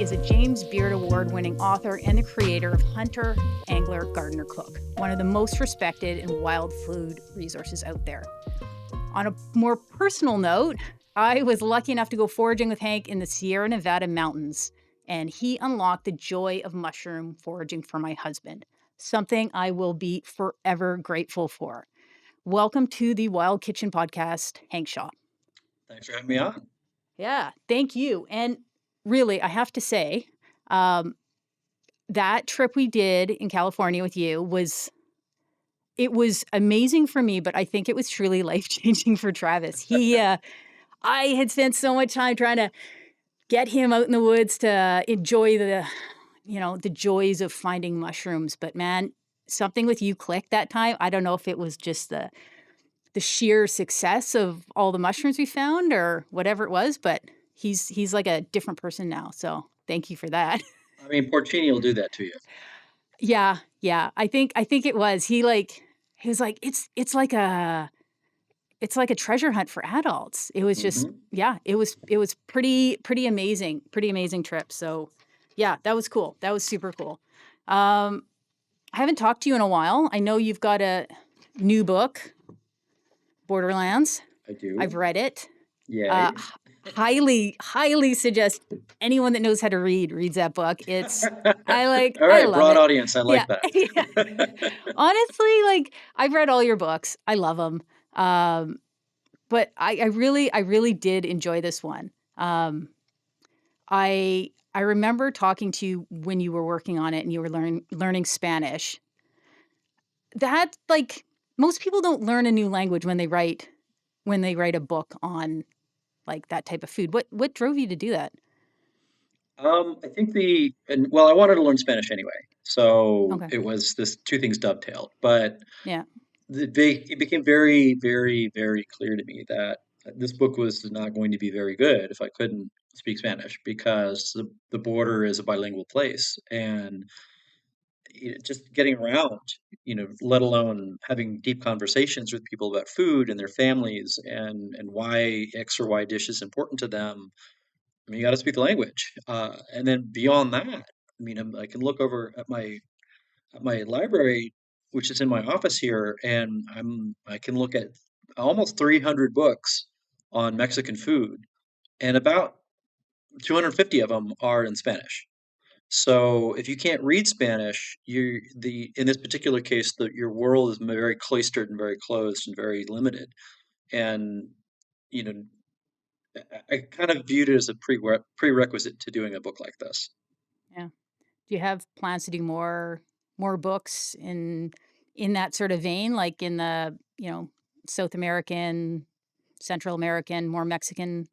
is a James Beard Award-winning author and the creator of Hunter, Angler, Gardener, Cook, one of the most respected and wild food resources out there. On a more personal note, I was lucky enough to go foraging with Hank in the Sierra Nevada mountains, and he unlocked the joy of mushroom foraging for my husband, something I will be forever grateful for. Welcome to the Wild Kitchen Podcast, Hank Shaw. Thanks for having me on. Yeah, thank you. And really, I have to say, that trip we did in California with you was amazing for me, but I think it was truly life-changing for Travis. I had spent so much time trying to get him out in the woods to enjoy the joys of finding mushrooms. But man, something with you clicked that time. I don't know if it was just the sheer success of all the mushrooms we found or whatever it was, but he's like a different person now. So thank you for that. I mean, porcini will do that to you. Yeah. I think it was. He was like, it's like a treasure hunt for adults. It was just, Mhm. yeah, it was pretty amazing trip. So yeah, that was cool. That was super cool. I haven't talked to you in a while. I know you've got a new book, Borderlands. I do. I've read it. Yay. Highly suggest anyone that knows how to read reads that book. All I right, love broad it. audience. I like Yeah. that. Yeah. Honestly, I've read all your books. I love them. But I really did enjoy this one. I remember talking to you when you were working on it and you were learning Spanish. That most people don't learn a new language when they write a book on that type of food. What drove you to do that? I think I wanted to learn Spanish anyway, so Okay. it was this two things dovetailed. But Yeah. it became very, very, very clear to me that this book was not going to be very good if I couldn't speak Spanish because the border is a bilingual place, and just getting around, let alone having deep conversations with people about food and their families and why X or Y dish is important to them. I mean, you got to speak the language, and then beyond that, I mean, I can look over at my library, which is in my office here, and I can look at almost 300 books on Mexican food, and about 250 of them are in Spanish. So if you can't read Spanish, in this particular case, your world is very cloistered and very closed and very limited. And you know, I kind of viewed it as a prerequisite to doing a book like this. Yeah. Do you have plans to do more books in that sort of vein, like in the, South American, Central American, more Mexican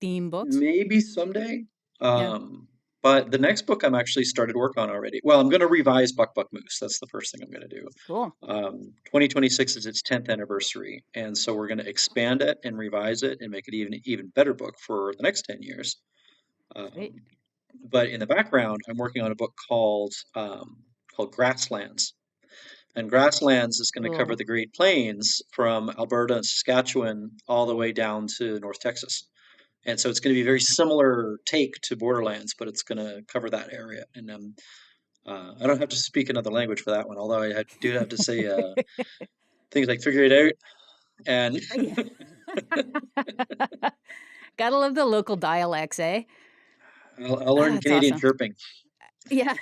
theme books? Maybe someday. Yeah. Um, but the next book I'm actually started work on already. Well, I'm going to revise Buck Buck Moose. That's the first thing I'm going to do. Cool. 2026 is its 10th anniversary, and so we're going to expand it and revise it and make it even better book for the next 10 years. Sweet. Um, but in the background, I'm working on a book called Grasslands. And Grasslands is going to cover Cool. the Great Plains from Alberta and Saskatchewan all the way down to North Texas. And so it's going to be a very similar take to Borderlands, but it's going to cover that area. And I don't have to speak another language for that one, although do have to say things like figure it out. And Yeah. Gotta love the local dialects, eh? I'll Ah, learn that's Canadian awesome. chirping. Yeah.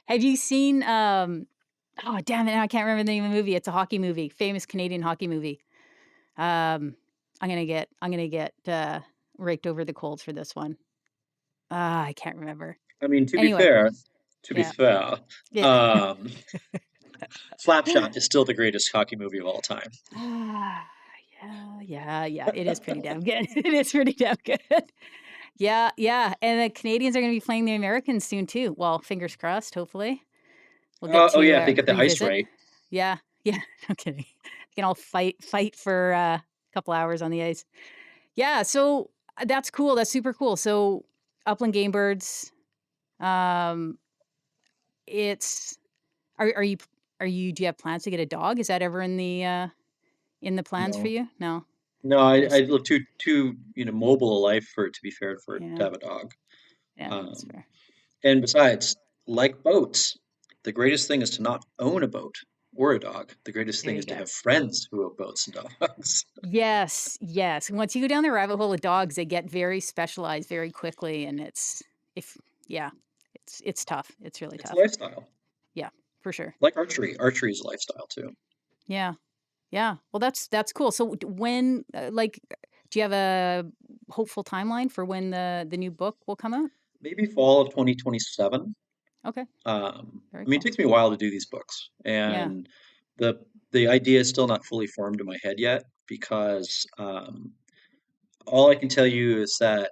Have you seen, oh, damn it, now I can't remember the name of the movie. It's a hockey movie, famous Canadian hockey movie. I'm gonna get raked over the coals for this one. Ah, I can't remember. I mean, Anyway, to be yeah. fair, Yeah. um, Slapshot is still the greatest hockey movie of all time. Ah, yeah, it is pretty damn good. It is pretty damn good. Yeah, and the Canadians are gonna be playing the Americans soon too. Well, fingers crossed, hopefully. We'll get Oh to, yeah, if they get the ice revisit. right. Yeah, yeah, no kidding. We can all fight for, a couple hours on the ice. Yeah, so, that's cool, that's super cool. So, upland game birds, um, it's are you do you have plans to get a dog? Is that ever in the plans for No, you? No? No, There's, I live too mobile a life for it to be fair for it to yeah, have a dog. yeah, that's Um, fair. and besides, like boats, the greatest thing is to not own a boat or a dog. The greatest There thing you is to go. have friends who have boats and dogs. Yes, yes. Once you go down the rabbit hole of dogs, they get very specialized very quickly, and if yeah, it's tough. It's really It's a tough. lifestyle, Yeah, for sure. like archery. Archery is a lifestyle too. Yeah, yeah. Well, that's cool. So when do you have a hopeful timeline for when the new book will come out? Maybe fall of 2027. Okay, very I mean, it cool. takes me a while to do these books, Yeah. and the the idea is still not fully formed in my head yet because all I can tell you is that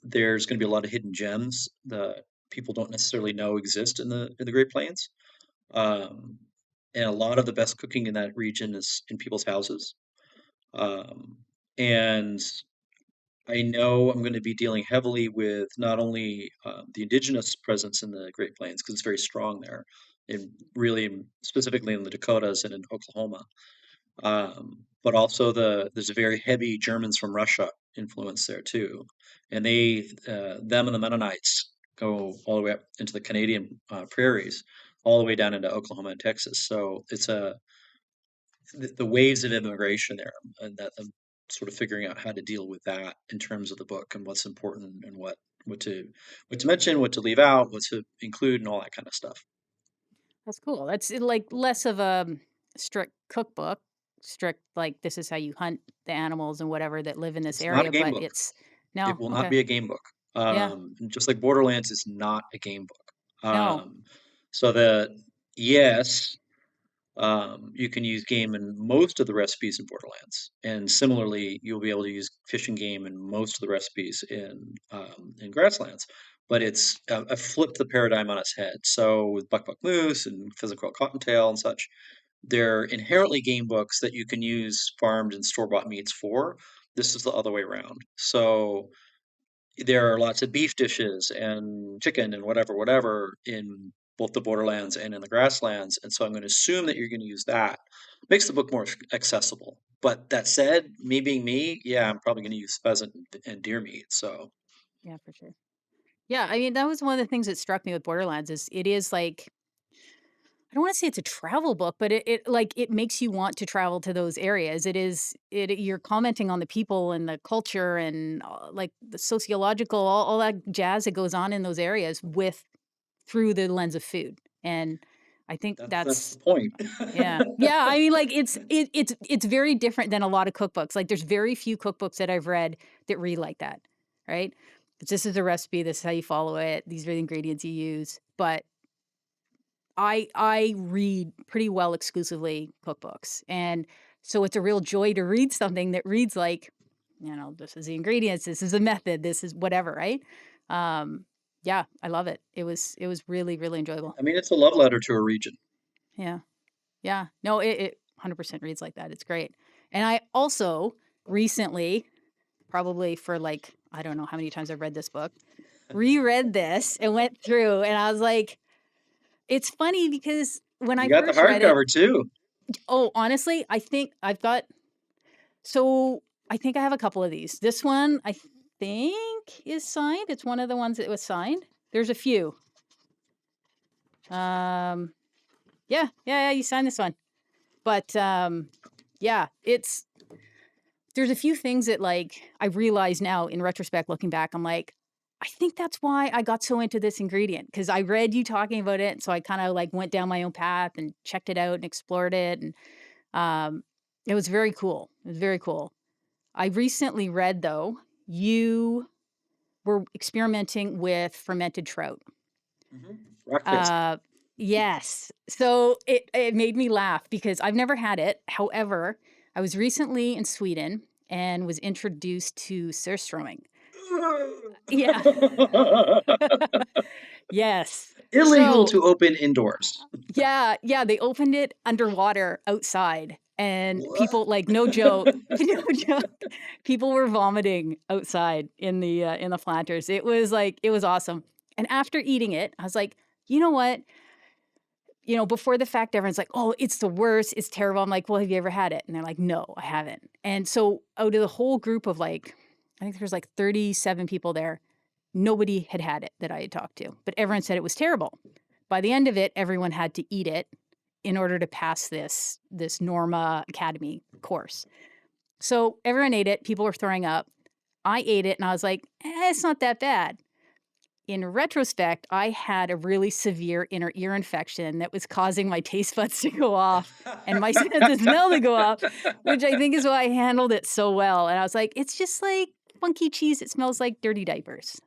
there's going to be a lot of hidden gems that people don't necessarily know exist in the Great Plains. Um, and a lot of the best cooking in that region is in people's houses. Um, and I know I'm going to be dealing heavily with not only the indigenous presence in the Great Plains because it's very strong there, and really specifically in the Dakotas and in Oklahoma, but also there's a very heavy Germans from Russia influence there too, and them and the Mennonites go all the way up into the Canadian prairies, all the way down into Oklahoma and Texas. So it's the waves of immigration there, and that I'm sort of figuring out how to deal with that in terms of the book and what's important and what to what to mention, what to leave out, what to include, and all that kind of stuff. That's cool. That's like less of a strict cookbook, strict like this is how you hunt the animals and whatever that live in this It's not a area, game but book. it's It no, will not okay. be a game book. Yeah. Just like Borderlands is not a game book. No. So that yes, you can use game in most of the recipes in Borderlands, and similarly, you'll be able to use fish and game in most of the recipes in Grasslands. But it's I've flipped the paradigm on its head. So with Buck Buck Moose and Pheasant Quail Cottontail and such, they're inherently game books that you can use farmed and store-bought meats for. This is the other way around. So there are lots of beef dishes and chicken and whatever in both the borderlands and in the grasslands, and so I'm going to assume that you're going to use that. Makes the book more accessible. But that said, me being me, yeah, I'm probably going to use pheasant and deer meat. So Yeah, for sure. Yeah, I mean, that was one of the things that struck me with Borderlands is it is like I don't want to say it's a travel book, but it like it makes you want to travel to those areas. It is it you're commenting on the people and the culture and like the sociological all that jazz that goes on in those areas with through the lens of food. And I think that's that's the point. yeah. Yeah, I mean, like, it's very different than a lot of cookbooks. Like, there's very few cookbooks that I've read that read like that, right? This is the recipe, this is how you follow it, these are the ingredients you use. But I read pretty well exclusively cookbooks, and so it's a real joy to read something that reads like, this is the ingredients, this is the method, this is whatever, right? Um, yeah, I love it. It was really, really enjoyable. I mean, it's a love letter to a region. Yeah. Yeah. No, it 100% reads like that. It's great. And I also recently, probably for like, I don't know how many times I've read this book, reread this and went through and I was like, it's funny because when I You got the first read it, hardcover too. oh, honestly, I think I've got, so I think I have a couple of these. This one I think is signed. It's one of the ones that was signed. There's a few. Um, yeah, you signed this one. But yeah, there's a few things that like I realize now in retrospect, looking back, I'm like, I think that's why I got so into this ingredient because I read you talking about it, so I kind of like went down my own path and checked it out and explored it, and um, it was very cool. It was very cool. I recently read though you were experimenting with fermented trout. Rockfish. Uh, yes. So it made me laugh because I've never had it. However, I was recently in Sweden and was introduced to surströmming. Yeah. Yes. Illegal So to open indoors. yeah, they opened it underwater outside, and What? people like no joke, no joke. People were vomiting outside in the planters. It was awesome. And after eating it, I was like, you know what? before the fact, everyone's like, oh, it's the worst. It's terrible. I'm like, well, have you ever had it? And they're like, no, I haven't. And so out of the whole group of like, I think there was like 37 people there, nobody had had it that I had talked to, but everyone said it was terrible. By the end of it, everyone had to eat it in order to pass this Norma Academy course. So everyone ate it. People were throwing up. I ate it and I was like, it's not that bad. In retrospect, I had a really severe inner ear infection that was causing my taste buds to go off and my sense of smell to go up, which I think is why I handled it so well. And I was like, it's just like funky cheese. It smells like dirty diapers.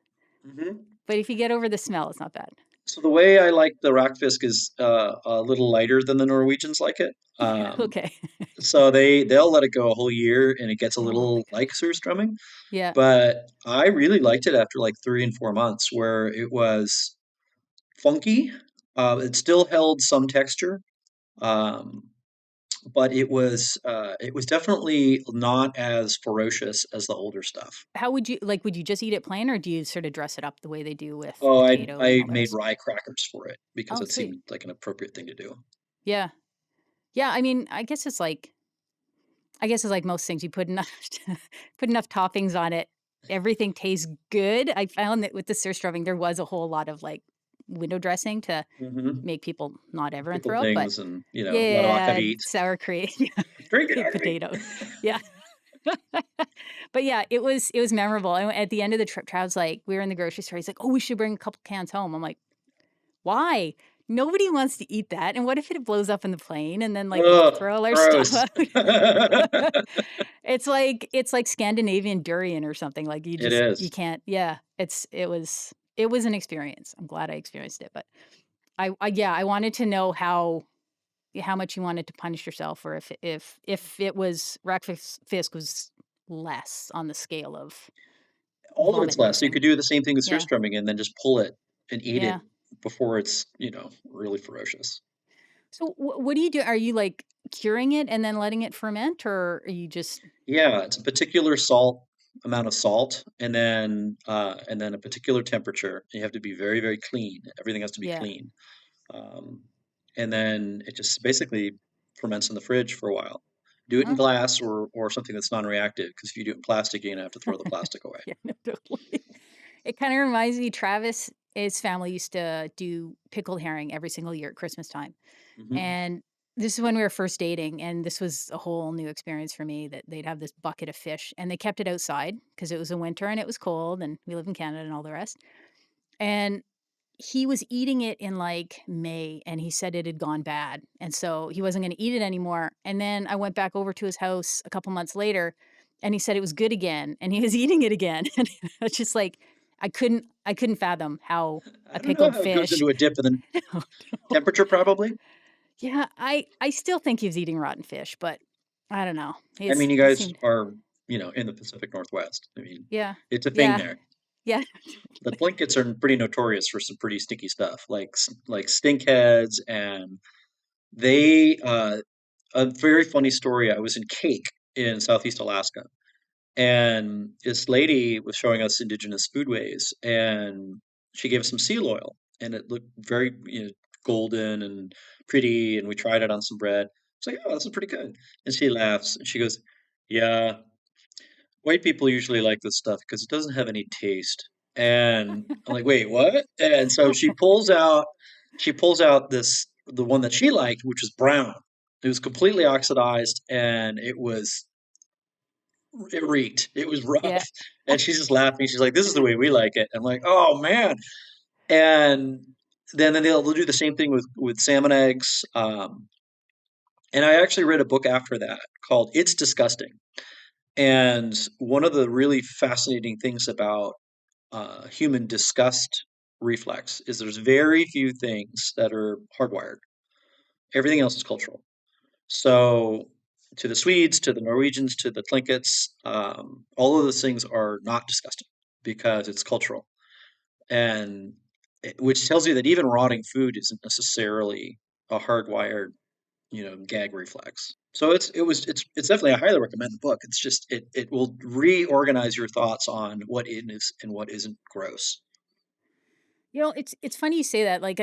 Hmm. But if you get over the smell, it's not bad. So the way I like the rockfisk is a little lighter than the Norwegians like it. Yeah, okay. So they'll let it go a whole year and it gets a Oh my little God. like surströmming. Yeah. But I really liked it after like 3 and 4 months, where it was funky. It still held some texture, um, but it was definitely not as ferocious as the older stuff. How would you just eat it plain or do you sort of dress it up the way they do with Oh, I potato and I all the made rest? rye crackers for it because Oh, it sweet. seemed like an appropriate thing to do. Yeah. Yeah, I mean, I guess it's like most things. You put enough put enough toppings on it, everything tastes good. I found that with the surströmming, there was a whole lot of like window dressing to Hmm. make people not everyone Pickle throw up, but things and what yeah, akavit. sour cream, yeah, Drink it, baked akavit. potatoes, yeah. But yeah, it was memorable. And at the end of the trip, Trav's like, we were in the grocery store. He's like, "Oh, we should bring a couple cans home." I'm like, "Why? Nobody wants to eat that. And what if it blows up in the plane and then like we have to Ugh, throw all our stuff gross. out?" It's like Scandinavian durian or something. Like It you is. can't. Yeah, it was an experience. I'm glad I experienced it, but I wanted to know how much you wanted to punish yourself, or if it was fisk was less on the scale of All of it's vomit less. So you inducing. could do the same thing with Yeah, surströmming and then just pull it and eat it yeah. before it's, really ferocious. So what do you do? Are you like curing it and then letting it ferment, or are you just Yeah, it's a particular salt amount of salt and then a particular temperature. You have to be very, very clean. Everything has to be yeah? clean. Um, and then it just basically ferments in the fridge for a while. Do it in Huh? glass or something that's non-reactive, because if you do it in plastic, you're gonna have to throw the plastic away. Yeah, no, totally. It kind of reminds me, Travis, his family used to do pickled herring every single year at Christmas time. Hmm. And this is when we were first dating. And this was a whole new experience for me that they'd have this bucket of fish and they kept it outside because it was a winter and it was cold and we live in Canada and all the rest. And he was eating it in like May and he said it had gone bad. And so he wasn't going to eat it anymore. And then I went back over to his house a couple months later and he said it was good again and he was eating it again. And it's just like I couldn't fathom how I a don't know pickled how it goes fish. into a dip and then No, no. temperature probably. Yeah, I still think he was eating rotten fish, but I don't know. I mean, you He guys seemed are, in the Pacific Northwest. I mean, yeah. it's a thing Yeah. there. Yeah. The Plinkets are pretty notorious for some pretty stinky stuff, like stinkheads, and they. A very funny story. I was in Cake in Southeast Alaska, and this lady was showing us indigenous foodways, and she gave us some seal oil, and it looked very, golden and pretty, and we tried it on some bread. It's like, oh, this is pretty good. And she laughs, and she goes, "Yeah, white people usually like this stuff because it doesn't have any taste." And I'm like, "Wait, what?" And so she pulls out the one that she liked, which was brown. It was completely oxidized, and it reeked. It was rough. Yeah. And she's just laughing. She's like, "This is the way we like it." I'm like, "Oh man!" And then they'll do the same thing with salmon eggs. And I actually read a book after that called "It's Disgusting." And one of the really fascinating things about human disgust reflex is there's very few things that are hardwired. Everything else is cultural. So, to the Swedes, to the Norwegians, to the Tlinkets, all of those things are not disgusting because it's cultural, and which tells you that even rotting food isn't necessarily a hardwired, gag reflex. So it's definitely, I highly recommend the book. It's just it will reorganize your thoughts on what is and what isn't gross. It's funny you say that. Like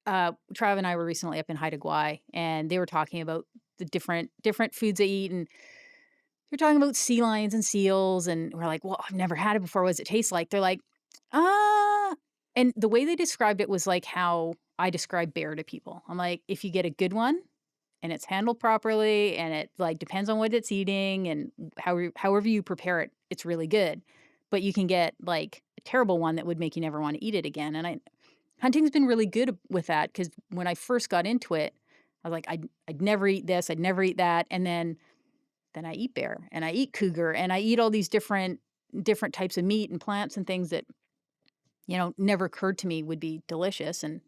Trav and I were recently up in Haida Gwaii, and they were talking about the different foods they eat, and they're talking about sea lions and seals, and we're like, "Well, I've never had it before. What does it taste like?" They're like, "Ah," and the way they described it was like how I describe bear to people. I'm like, "If you get a good one and it's handled properly and it, like, depends on what it's eating and however you prepare it, it's really good. But you can get, like, a terrible one that would make you never wanna eat it again," and I hunting's been really good with that because when I first got into it, I was like, I'd never eat this, I'd never eat that," and then I eat bear, and I eat cougar, and I eat all these different types of meat and plants and things that, never occurred to me would be delicious, and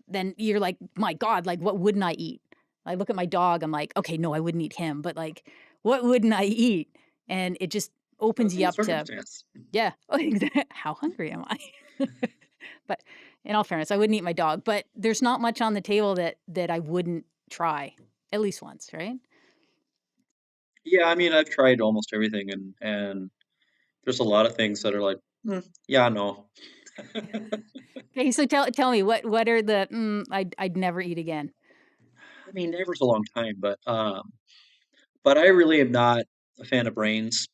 then you're like, "My god, like, what wouldn't I eat?" I look at my dog, I'm like, "Okay, no, I wouldn't eat him, but, like, what wouldn't I eat?" And it just opens Depends on you the up to, circumstance. yeah, how hungry am I? But in all fairness, I wouldn't eat my dog, but there's not much on the table that I wouldn't try at least once, right? Yeah, I mean, I've tried almost everything, and there's a lot of things that are like, yeah, no. Okay, so tell me what are the, I'd never eat again? I mean, never's a long time, but I really am not a fan of brains.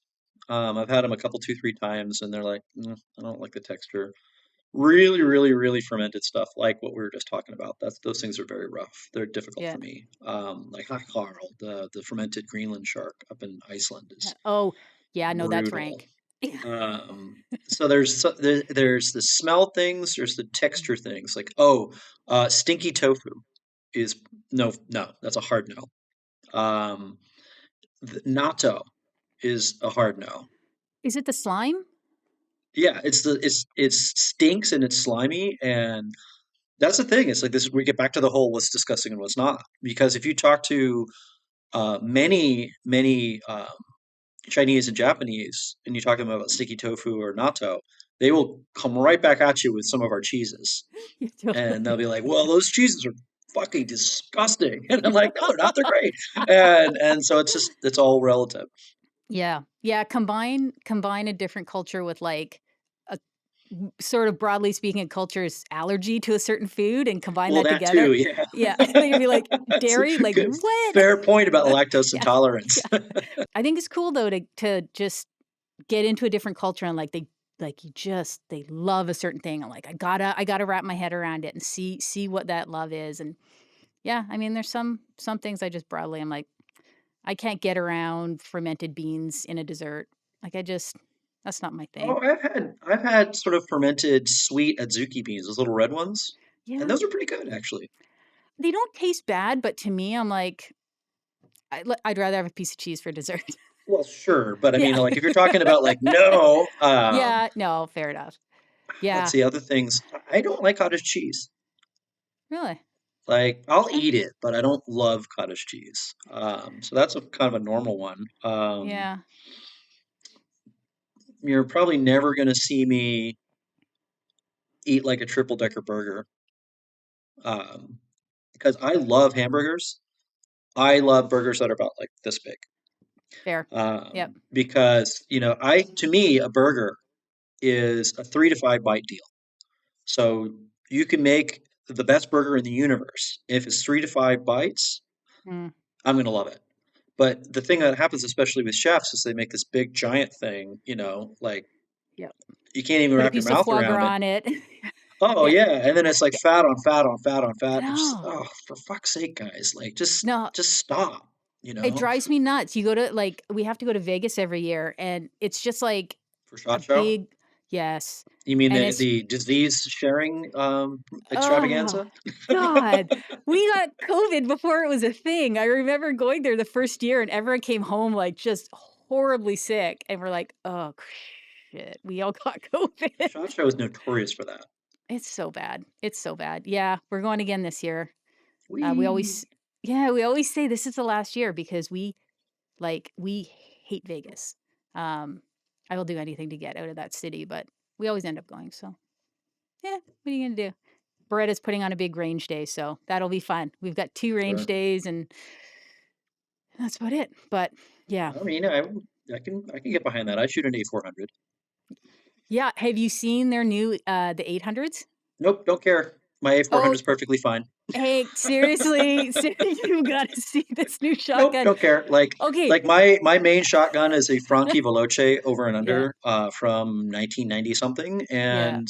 I've had them a couple, 2, 3 times, and they're like, I don't like the texture. Really, really, really fermented stuff, like what we were just talking about. Those things are very rough. They're difficult Yeah. for me. Like hackar, the fermented Greenland shark up in Iceland is Oh, yeah, no, that's brutal. rank. Yeah. So there's the smell things, there's the texture things. Like, stinky tofu is no, that's a hard no. Um, the natto is a hard no. Is it the slime? Yeah, it stinks and it's slimy, and that's the thing. It's like this. We get back to the whole what's disgusting and what's not. Because if you talk to many Chinese and Japanese, and you talk to them about sticky tofu or natto, they will come right back at you with some of our cheeses, Yeah, and they'll totally. be like, "Well, those cheeses are fucking disgusting," and I'm like, "No, they're not. They're great." And so it's all relative. Yeah. Yeah, combine a different culture with, like, a sort of broadly speaking, a culture's allergy to a certain food and combine Well, that that together. too, yeah. Yeah, and then you'll be like, That's "Dairy? a Like, good, what?" fair point about lactose Yeah, intolerance. yeah. I think it's cool though to just get into a different culture and, like, they love a certain thing. I'm like, I gotta wrap my head around it and see what that love is, and yeah, I mean, there's some things I just broadly I'm like, I can't get around fermented beans in a dessert. Like, that's not my thing. Oh, I've had sort of fermented sweet adzuki beans, those little red ones, and Yeah. those are pretty good actually. They don't taste bad, but to me, I'm like, I'd rather have a piece of cheese for dessert. Well, sure, but I mean, Yeah. like if you're talking about like no, Yeah, no, fair enough. let's Yeah. see other things. I don't like cottage cheese. Really? Like I'll Okay. eat it, but I don't love cottage cheese. So that's a kind of a normal one. Yeah. You're probably never gonna see me eat like a triple decker burger. Um, because I love hamburgers. I love burgers that are about like this big. Fair. Yep. Because to me, a burger is a 3 to 5 bite deal. So you can make the best burger in the universe. If it's 3 to 5 bites, Mm, I'm gonna love it. But the thing that happens, especially with chefs, is they make this big giant thing, like yep. you can't even Put a wrap your piece of mouth foie around it. gras on it. Oh Yeah. yeah, and then it's like Yeah. fat on fat on fat on fat. And just No. for fuck's sake, guys, like just No, just stop. You it know, drives me nuts. You go to, like, we have to go to Vegas every year, and it's just like for a shot show. big, yes, You mean and the it's, the disease sharing oh, extravaganza? god. We got COVID before it was a thing. I remember going there the first year, and everyone came home, like, just horribly sick, and we're like, "Oh, shit, we all got COVID." Shot show is notorious for that. It's so bad. It's so bad. Yeah, we're going again this year. We We always Yeah, we always say this is the last year because we hate Vegas. Um, I will do anything to get out of that city, but we always end up going, so, yeah, what are you gonna do? Beretta's putting on a big range day, so that'll be fun. We've got 2 range sure. days, and that's about it, but yeah. I mean, I can get behind that. I shoot an A400. Yeah, have you seen their new, the 800s? Nope, don't care. My A400 Oh, is perfectly fine. hey, seriously, you got to see this new Nope, shotgun. don't care. Okay. Like my main shotgun is a Franchi Veloce over and Yeah. under from 1990 something, Yeah. and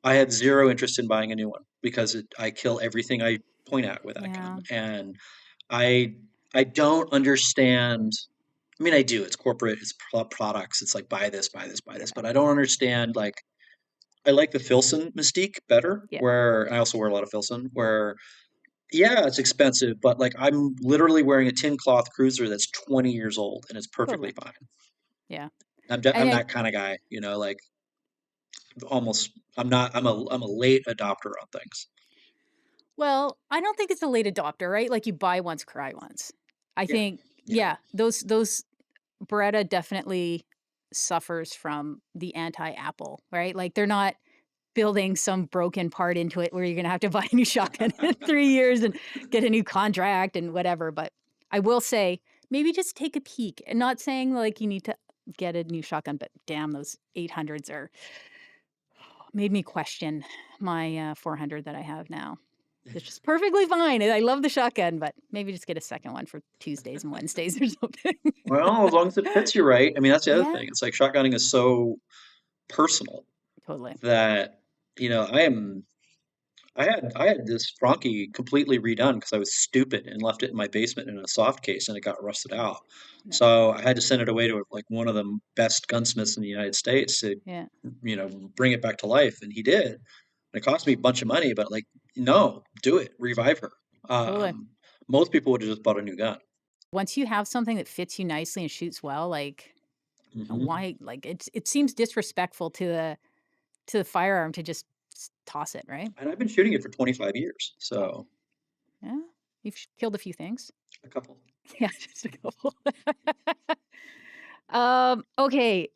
I had zero interest in buying a new one because I kill everything I point at with that gun, Yeah. and I I don't understand. I mean, I do. It's corporate. It's products. It's like buy this, buy this, buy this. Yeah. But I don't understand. Like I like the Filson mystique better. Yeah. Where I also wear a lot of Filson. Where yeah, it's expensive, but like I'm literally wearing a tin cloth cruiser that's 20 years old and it's perfectly Totally. fine. Yeah. I'm And I, that kind of guy, you know, like almost I'm not I'm a late adopter on things. well, I don't think it's a late adopter, right? Like you buy once, cry once. I Yeah. think, Yeah. yeah, those Beretta definitely suffers from the anti-Apple, right? Like they're not building some broken part into it where you're gonna have to buy a new shotgun in 3 years and get a new contract and whatever, but I will say, maybe just take a peek, and not saying, like, you need to get a new shotgun, but damn, those 800s are made me question my, 400 that I have now. It's just perfectly fine, and I love the shotgun, but maybe just get a second one for Tuesdays and Wednesdays or something. Well, as long as it fits you right. I mean, that's the other Yeah, thing. It's like shotgunning is so personal totally. that, you know, I had this Frankie completely redone because I was stupid and left it in my basement in a soft case and it got rusted out. No. So I had to send it away to like one of the best gunsmiths in the United States to, Yeah, you know, bring it back to life, and he did. And it cost me a bunch of money, but like, no, do it, revive her. totally. Um, Most people would have just bought a new gun. Once you have something that fits you nicely and shoots well, like, Hmm. why like, it seems disrespectful to the firearm to just toss it, right? And I've been shooting it for 25 years, Oh, so yeah. You've killed a few things. a couple. Yeah, just a couple. Okay.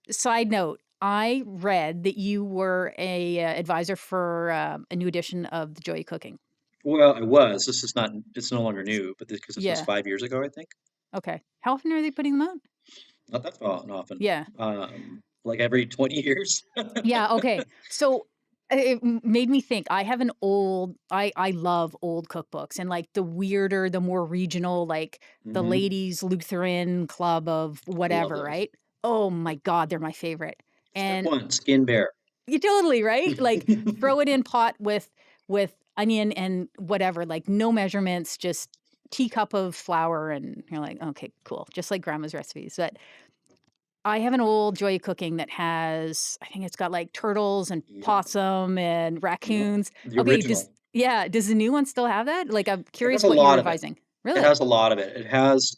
Side note, I read that you were a advisor for a new edition of the Joy of Cooking. Well, I was. This is not. It's no longer new, but because this was Yeah. 5 years ago, I think. Okay. How often are they putting them out? Not that often. Yeah. Like every 20 years. Yeah. Okay. So made me think. I have an old. I love old cookbooks and like the weirder, the more regional, like the Hmm. Ladies Lutheran Club of I love whatever. those. Right. Oh my God, they're my favorite. Step And one, skin bear. you totally right. Like throw it in pot with onion and whatever. Like no measurements, just teacup of flour, and you're like, okay, cool. Just like grandma's recipes. But I have an old Joy of Cooking that has, I think it's got like turtles and Yep. possum and Yep. raccoons. The Okay, does original. yeah, does the new one still have that? Like I'm It has curious a what you're lot of it. revising. It Really? has a lot of it. It has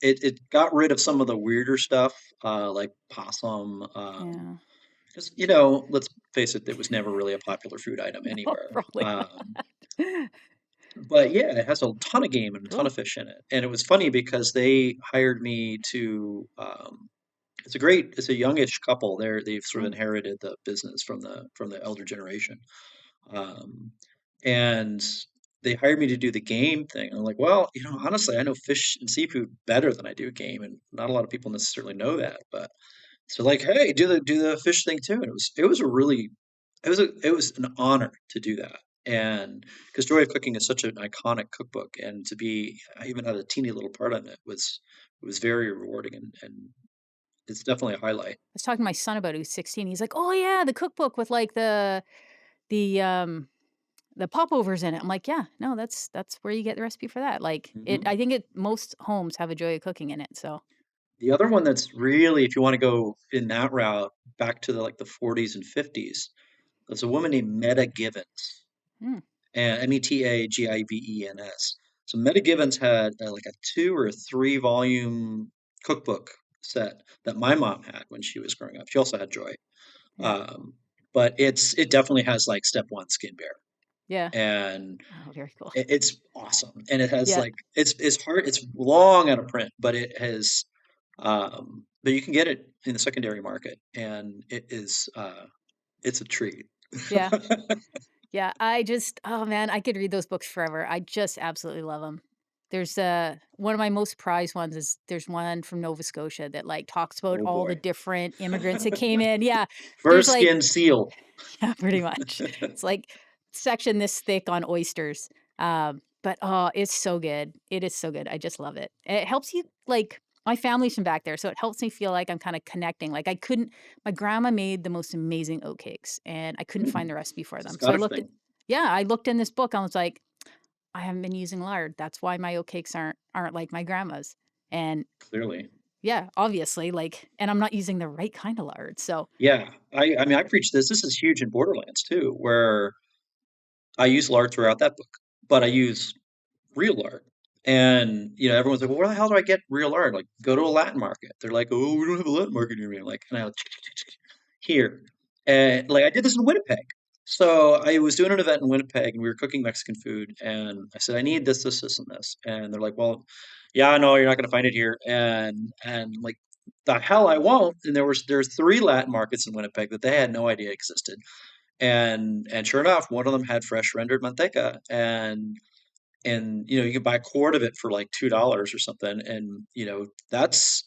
it got rid of some of the weirder stuff, like possum. Yeah. Because you know, let's face it, it was never really a popular food item No, anywhere. probably not. But yeah, it has a ton of game and a ton Cool. of fish in it. And it was funny because they hired me to it's a youngish couple. They've sort of Mm, inherited the business from the elder generation. Um, and they hired me to do the game thing. I'm like, well, you know, honestly, I know fish and seafood better than I do game, and not a lot of people necessarily know that. But so like, hey, do the fish thing too. And it was a really it was an honor to do that. And because Joy of Cooking is such an iconic cookbook, and to be I even had a teeny little part on it was very rewarding, and it's definitely a highlight. I was talking to my son about it, who's 16. He's like, "Oh yeah, the cookbook with like the the popovers in it." I'm like, "Yeah, no, that's where you get the recipe for that." Like it Hmm. I think it most homes have a Joy of Cooking in it. So, The other one that's really, if you want to go in that route, back to the 40s and 50s, there's a woman named Meta Givens, mm, and Metagivens. So Meta Givens had like a 2 or 3 volume cookbook set that my mom had when she was growing up. She also had Joy, yeah. um, but it definitely has like step one skin bear, Yeah. and Oh, very cool. it's awesome. And it has Yeah. like it's hard, it's long out of print, but it has but you can get it in the secondary market, and it's a treat. Yeah. Yeah. I just oh man, I could read those books forever. I just absolutely love them. There's one of my most prized ones is there's one from Nova Scotia that like talks about Oh all the boy. different immigrants that came in. Yeah. There's First like skin seal. yeah, pretty much. It's like section this thick on oysters. But oh, it's so good. It is so good. I just love it. It helps you like my family's from back there, so it helps me feel like I'm kind of connecting. Like I couldn't my grandma made the most amazing oatcakes and I couldn't find Mm, the recipe for it's a them. So I Scottish looked at thing, yeah, I looked in this book and I was like, I haven't been using lard. That's why my oatcakes aren't like my grandma's. And clearly. yeah, obviously, like and I'm not using the right kind of lard. So Yeah, I mean, I preach this. This is huge in Borderlands too, where I use lard throughout that book, but I use real lard. And everyone's like, "Well, where the hell do I get real lard?" Like, go to a Latin market. They're like, "Oh, we don't have a Latin market here." I'm like, and I here, and like I did this in Winnipeg. So I was doing an event in Winnipeg, and we were cooking Mexican food. And I said, "I need this, this, this, and this." And they're like, "Well, yeah, no, you're not going to find it here." And like, the hell I won't. And there's three Latin markets in Winnipeg that they had no idea existed. And sure enough, one of them had fresh rendered manteca, and you could buy a quart of it for like $2 or something. And that's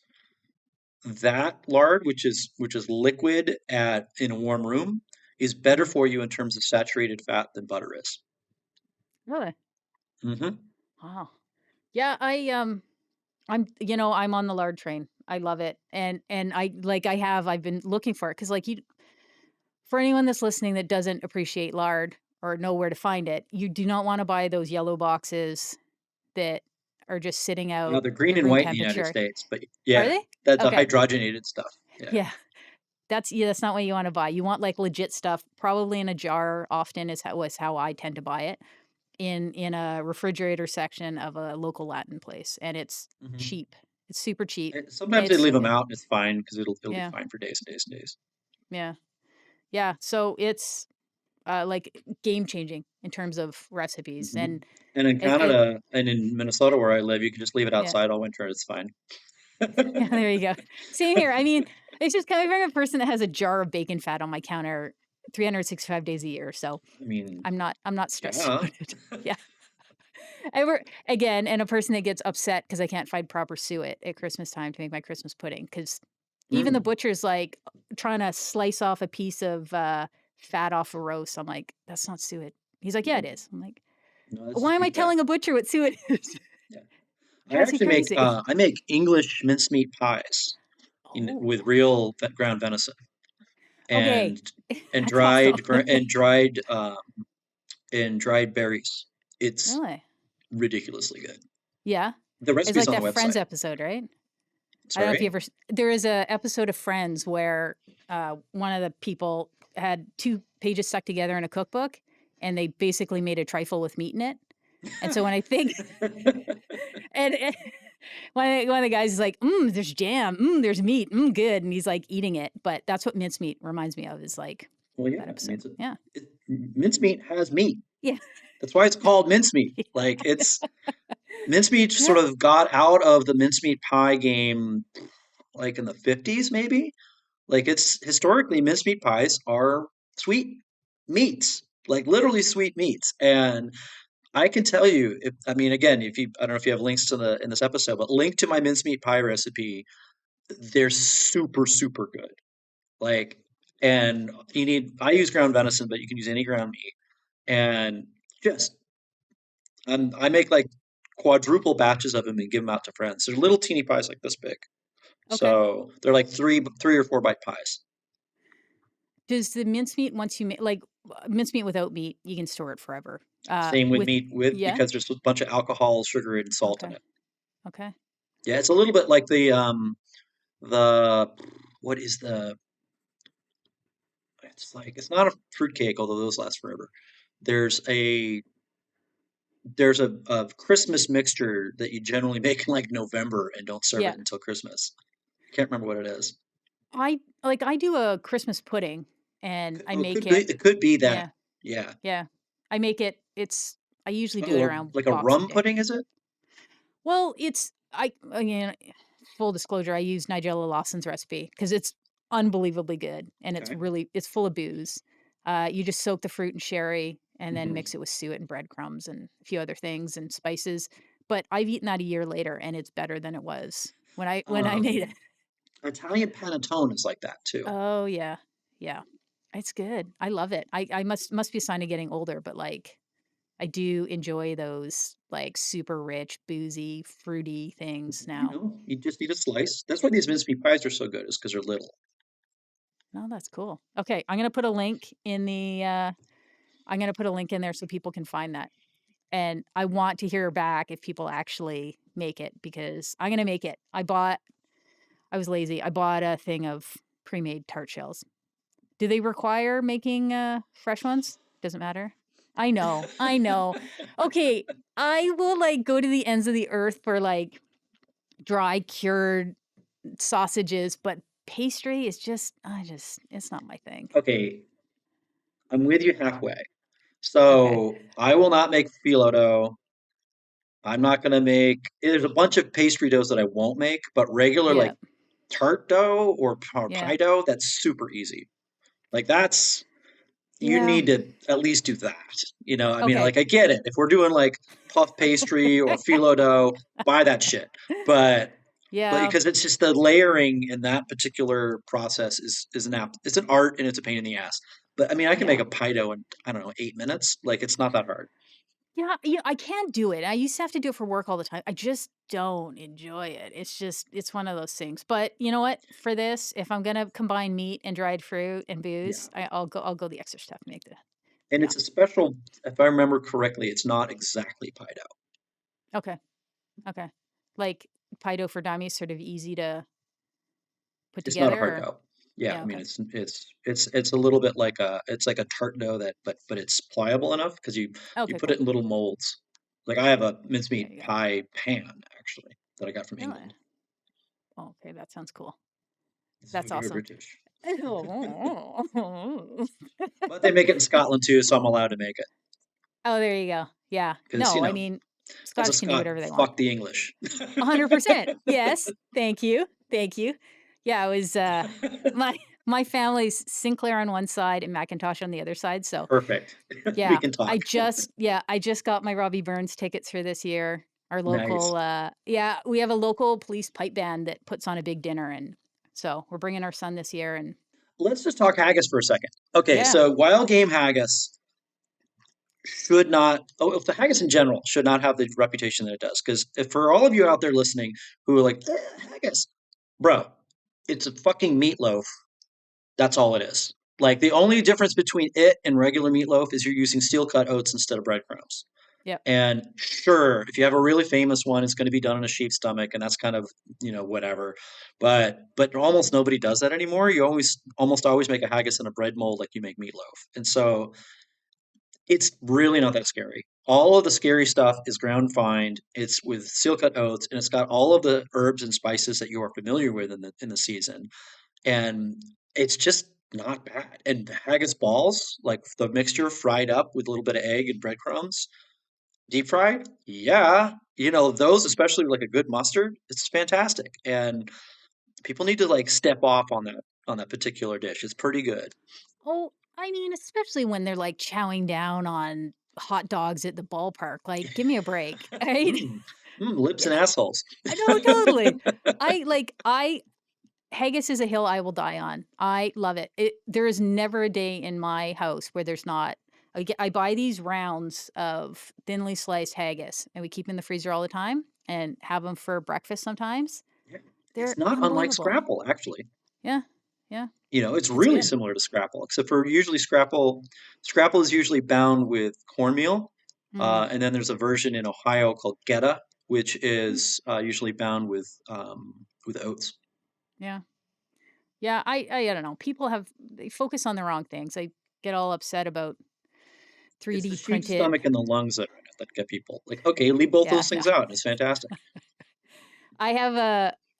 that lard, which is liquid at in a warm room, is better for you in terms of saturated fat than butter is. really, Hmm. wow. Yeah, I'm on the lard train. I love it. And I've been looking for it because like you for anyone that's listening that doesn't appreciate lard or know where to find it, you do not want to buy those yellow boxes that are just sitting Now out they're green at and room white in the United temperature. States, but Are yeah, they? that's the Okay. hydrogenated stuff. Yeah. Yeah. That's not what you want to buy. You want like legit stuff, probably in a jar often is how I tend to buy it in a refrigerator section of a local Latin place. And it's Hmm. cheap. It's super cheap. And Sometimes they it's leave so them good. out, and it's fine because it'll be Yeah. fine for days and days and days. Yeah. Yeah. So it's like game changing in terms of recipes. Hmm. And And in it Canada and in Minnesota where I live, you can just leave it yeah. outside all winter, and it's fine. Yeah, there you go. Same here. I mean, it's just coming from a person that has a jar of bacon fat on my counter 365 days a year. So I mean, I'm not stressed yeah. about it. Yeah. Again, and a person that gets upset because I can't find proper suet at Christmas time to make my Christmas pudding. Because even the Mm, butcher's like trying to slice off a piece of fat off a roast. I'm like, that's not suet. He's like, yeah, it nope. is. I'm like, No, this is why am I beef fat. telling a butcher what suet is? Yeah. I Drives me actually make crazy. I make English mincemeat pies with Oh, real ground venison okay. and and That's awesome. dried gr- and dried and dried berries. It's Really? ridiculously good. Yeah. The It's recipe's like on the that Friends website. episode, right? I don't know if you Sorry. ever there is a episode of Friends where, one of the people had 2 pages stuck together in a cookbook, and they basically made a trifle with meat in it, and so when I think and one of the guys is like, there's jam, there's meat, good," and he's, like, eating it, but that's what mincemeat reminds me of is, like, Well, yeah. that I mean, episode. Yeah. mincemeat has meat. Yeah. That's why it's called mincemeat. Like it's mincemeat Yeah. sort of got out of the mincemeat pie game like in the 50s, maybe. Like it's historically mincemeat pies are sweet meats, like literally sweet meats. And I can tell you, if I mean, again, if you, I don't know if you have links to the in this episode, but link to my mincemeat pie recipe. They're super, super good. Like, and I use ground venison, but you can use any ground meat. And just, I make like quadruple batches of them and give them out to friends. They're little teeny pies like this big. Okay. So they're like three or four bite pies. Does the mincemeat once you make like, mincemeat without meat, you can store it forever. Same with With meat with yeah? because there's a bunch of alcohol, sugar, and salt in Okay. it. Okay. Yeah, it's a little bit like the what is the it's like it's not a fruit cake, although those last forever. There's a there's a Christmas mixture that you generally make in like November and don't serve Yeah. it until Christmas. I can't remember what it is. I do a Christmas pudding and I Oh, it make could be it it could be that. yeah, Yeah. yeah. I make it I usually do it Oh, around like a Boxing rum Day. pudding, is it? Well, it's I again, full disclosure, I use Nigella Lawson's recipe because it's unbelievably good and Okay. it's full of booze. You just soak the fruit in sherry and then Hmm. mix it with suet and breadcrumbs and a few other things and spices. But I've eaten that a year later and it's better than it was when I made it. Um, Italian panettone is like that too. Oh yeah. Yeah. It's good. I love it. I must be a sign of getting older, but, like, I do enjoy those, like, super rich, boozy, fruity things You now. know, you just need a slice. That's why these mincemeat pies are so good, is because they're little. No, that's cool. Okay, I'm gonna put a link in there so people can find that, and I want to hear back if people actually make it because I'm gonna make it. I was lazy. I bought a thing of pre-made tart shells. Do they require making, fresh ones? Doesn't matter? I know, I know. Okay, I will, like, go to the ends of the earth for, like, dry cured sausages, but pastry is just it's not my thing. Okay, I'm with you halfway. Okay. So I will not make phyllo dough. I'm not gonna make. There's a bunch of pastry doughs that I won't make, but regular like Yeah, tart dough or yeah, pie dough, that's super easy. Like that's you yeah. need to at least do that. I mean, Okay. like I get it. If we're doing like puff pastry or phyllo dough, buy that shit. But Yeah, because it's just the layering in that particular process is it's an art and it's a pain in the ass. But I mean, I can make yeah. a pie dough in I don't know 8 minutes. Like it's not that hard. Yeah, I can't do it. I used to have to do it for work all the time. I just don't enjoy it. It's one of those things. But you know what? For this, if I'm gonna combine meat and dried fruit and Yeah, booze, I'll go the extra step, make the and yeah. it's a special. If I remember correctly, it's not exactly pie dough. Okay. Okay. Like pie dough for dummies, sort of easy to put It's not a together hard or dough. Yeah, yeah, I mean okay. it's a little bit like a tart dough but it's pliable enough because you Okay, put cool. it in little molds. Like I have a There mincemeat you go. pie pan actually that I got from Really? England. Oh, okay, that sounds cool. This is That's very awesome. British. Oh, But they make it in Scotland too, so I'm allowed to make it. there you go. Yeah. Because, No, I mean, as a Scottish can do Scot, whatever they want. fuck the English. 100%. Yes. Thank you. Thank you. Yeah, I was, my my family's Sinclair on one side and Macintosh on the other side, so, Perfect. We yeah. can talk. I just got my Robbie Burns tickets for this year. Our Nice. local, yeah, we have a local police pipe band that puts on a big dinner, and so we're bringing our son this year, and Let's just talk haggis for a second. Okay, yeah. so wild game haggis should not, oh, the haggis in general should not have the reputation that it does. Because for all of you out there listening who are like, haggis, bro, it's a fucking meatloaf. That's all it is. Like the only difference between it and regular meatloaf is you're using steel cut oats instead of breadcrumbs. Yep. And sure, if you have a really famous one, it's going to be done on a sheep's stomach, and that's kind of whatever. But almost nobody does that anymore. You almost always make a haggis in a bread mold like you make meatloaf, and so it's really not that scary. All of the scary stuff is ground fine. It's with steel cut oats, and it's got all of the herbs and spices that you are familiar with in the season, and it's just not bad. And haggis balls, like the mixture fried up with a little bit of egg and breadcrumbs deep fried? Yeah. Those, especially with like a good mustard, it's fantastic. And people need to like step off on that particular dish. It's pretty good. Oh, I mean, especially when they're, like, chowing down on hot dogs at the ballpark, like, give me a break, right? Mm, lips Yeah, and assholes. I know, totally. I haggis is a hill I will die on. I love it. There is never a day in my house where there's not I buy these rounds of thinly sliced haggis, and we keep 'em in the freezer all the time and have them for breakfast sometimes. Yeah. It's They're not unlike unbelievable. Scrapple, actually. Yeah, yeah, It's it's really good. similar to Scrapple, except for usually Scrapple is usually bound with cornmeal. Mm. And then there's a version in Ohio called Geta, which Mm, is usually bound with oats. yeah. Yeah, I don't know. They focus on the wrong things. They get all upset about It's the 3D sheep's printed. stomach and the lungs that are in it that get people. Like, okay, leave both Yeah, those no. things out. It's fantastic. I have